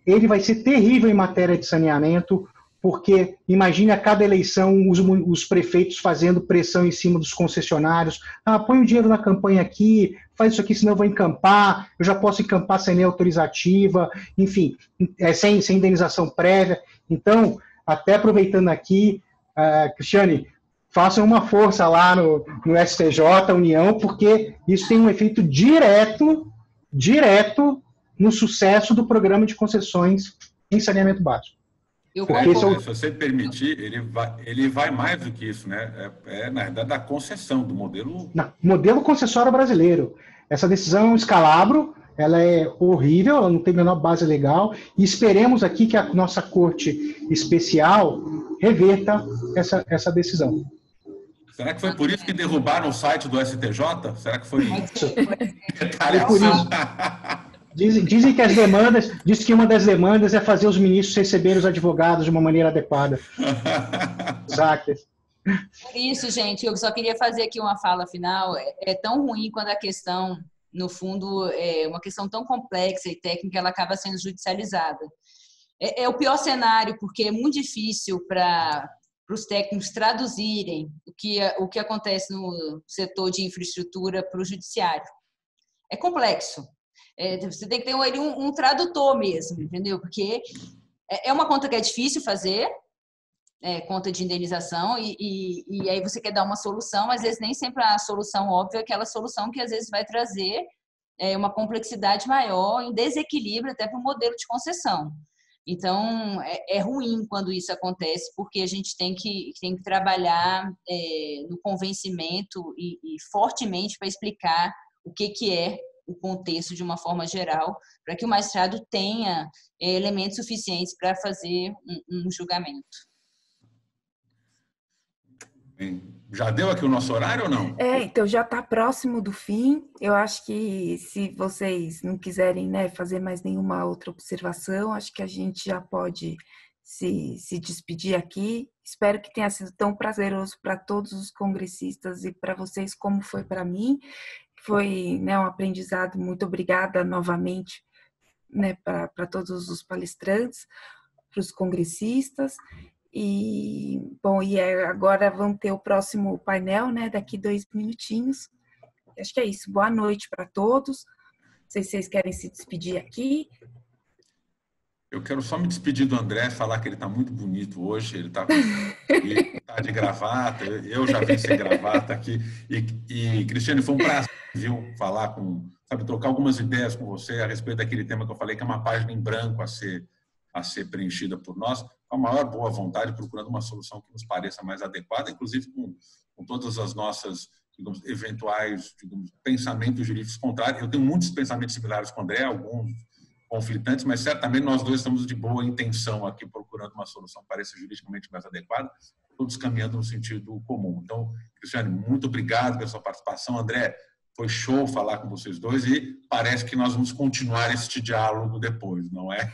ele vai ser terrível em matéria de saneamento, porque imagine a cada eleição os prefeitos fazendo pressão em cima dos concessionários. Põe o dinheiro na campanha aqui, faz isso aqui, senão eu vou encampar, eu já posso encampar sem lei autorizativa, enfim, sem indenização prévia. Então, até aproveitando aqui, Cristiane, façam uma força lá no STJ, União, porque isso tem um efeito direto no sucesso do programa de concessões em saneamento básico. Se você permitir, ele vai mais do que isso, né? Na verdade, da concessão, do modelo... Modelo concessório brasileiro. Essa decisão é um escalabro, ela é horrível, ela não tem a menor base legal, e esperemos aqui que a nossa corte especial reverta essa decisão. Será que foi por isso que derrubaram o site do STJ? Será que foi isso? É por isso. Dizem que as demandas, diz que uma das demandas é fazer os ministros receberem os advogados de uma maneira adequada. Exato. Por isso, gente, eu só queria fazer aqui uma fala final. É tão ruim quando a questão, no fundo, é uma questão tão complexa e técnica, ela acaba sendo judicializada. É o pior cenário, porque é muito difícil para os técnicos traduzirem o que acontece no setor de infraestrutura para o judiciário. É complexo. Você tem que ter um tradutor mesmo, entendeu? Porque é uma conta que é difícil fazer, conta de indenização, e aí você quer dar uma solução, mas às vezes nem sempre a solução óbvia é aquela solução que às vezes vai trazer uma complexidade maior, em desequilíbrio até para o modelo de concessão. Então, é ruim quando isso acontece, porque a gente tem que trabalhar no convencimento e fortemente para explicar o que é o contexto de uma forma geral, para que o magistrado tenha elementos suficientes para fazer um julgamento. Bem, já deu aqui o nosso horário ou não? Então já está próximo do fim. Eu acho que se vocês não quiserem, né, fazer mais nenhuma outra observação, acho que a gente já pode se despedir aqui. Espero que tenha sido tão prazeroso para todos os congressistas e para vocês como foi para mim. Foi, né, um aprendizado. Muito obrigada novamente, né, para todos os palestrantes, para os congressistas. E, bom, agora vamos ter o próximo painel, né, daqui 2 minutinhos. Acho que é isso. Boa noite para todos. Não sei se vocês querem se despedir aqui. Eu quero só me despedir do André, falar que ele está muito bonito hoje, ele está de gravata, eu já vim sem gravata aqui. E Cristiane, foi um prazer, viu, falar trocar algumas ideias com você a respeito daquele tema que eu falei, que é uma página em branco a ser preenchida por nós, com a maior boa vontade, procurando uma solução que nos pareça mais adequada, inclusive com todas as nossas, digamos, eventuais, digamos, pensamentos jurídicos contrários. Eu tenho muitos pensamentos similares com o André, alguns conflitantes, mas certamente nós dois estamos de boa intenção aqui, procurando uma solução que pareça juridicamente mais adequada, todos caminhando no sentido comum. Então, Cristiane, muito obrigado pela sua participação. André, foi show falar com vocês dois e parece que nós vamos continuar este diálogo depois, não é?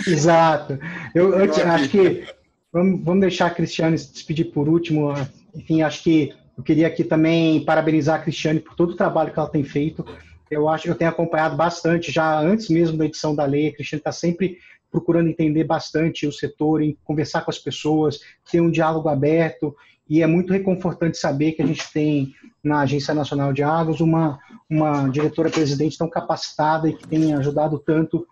Exato. Eu acho que vamos deixar a Cristiane se despedir por último. Enfim, acho que eu queria aqui também parabenizar a Cristiane por todo o trabalho que ela tem feito. Eu acho que eu tenho acompanhado bastante, já antes mesmo da edição da lei. A Cristiane está sempre procurando entender bastante o setor, em conversar com as pessoas, ter um diálogo aberto, e é muito reconfortante saber que a gente tem na Agência Nacional de Águas uma diretora-presidente tão capacitada e que tem ajudado tanto,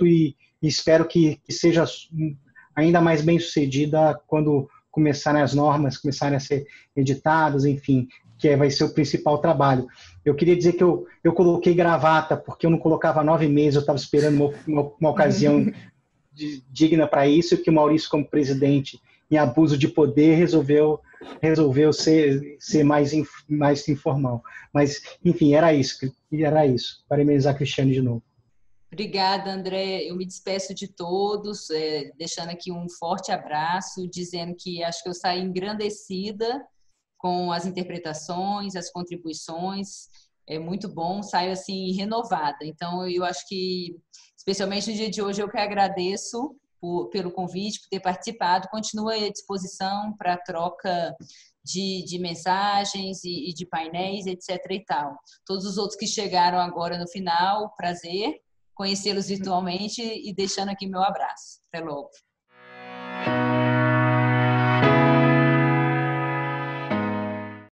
e espero que seja ainda mais bem-sucedida quando começarem as normas, começarem a ser editadas, enfim, que vai ser o principal trabalho. Eu queria dizer que eu coloquei gravata, porque eu não colocava há 9 meses, eu estava esperando uma ocasião digna para isso, e que o Maurício, como presidente, em abuso de poder, resolveu ser mais informal. Mas, enfim, era isso. Parabenizar a Cristiane de novo. Obrigada, André. Eu me despeço de todos, deixando aqui um forte abraço, dizendo que acho que eu saí engrandecida com as interpretações, as contribuições. É muito bom, saio assim renovada. Então, eu acho que, especialmente no dia de hoje, eu que agradeço pelo convite, por ter participado. Continuo à disposição para a troca de mensagens e de painéis, etc. e tal. Todos os outros que chegaram agora no final, prazer conhecê-los virtualmente, e deixando aqui meu abraço. Até logo.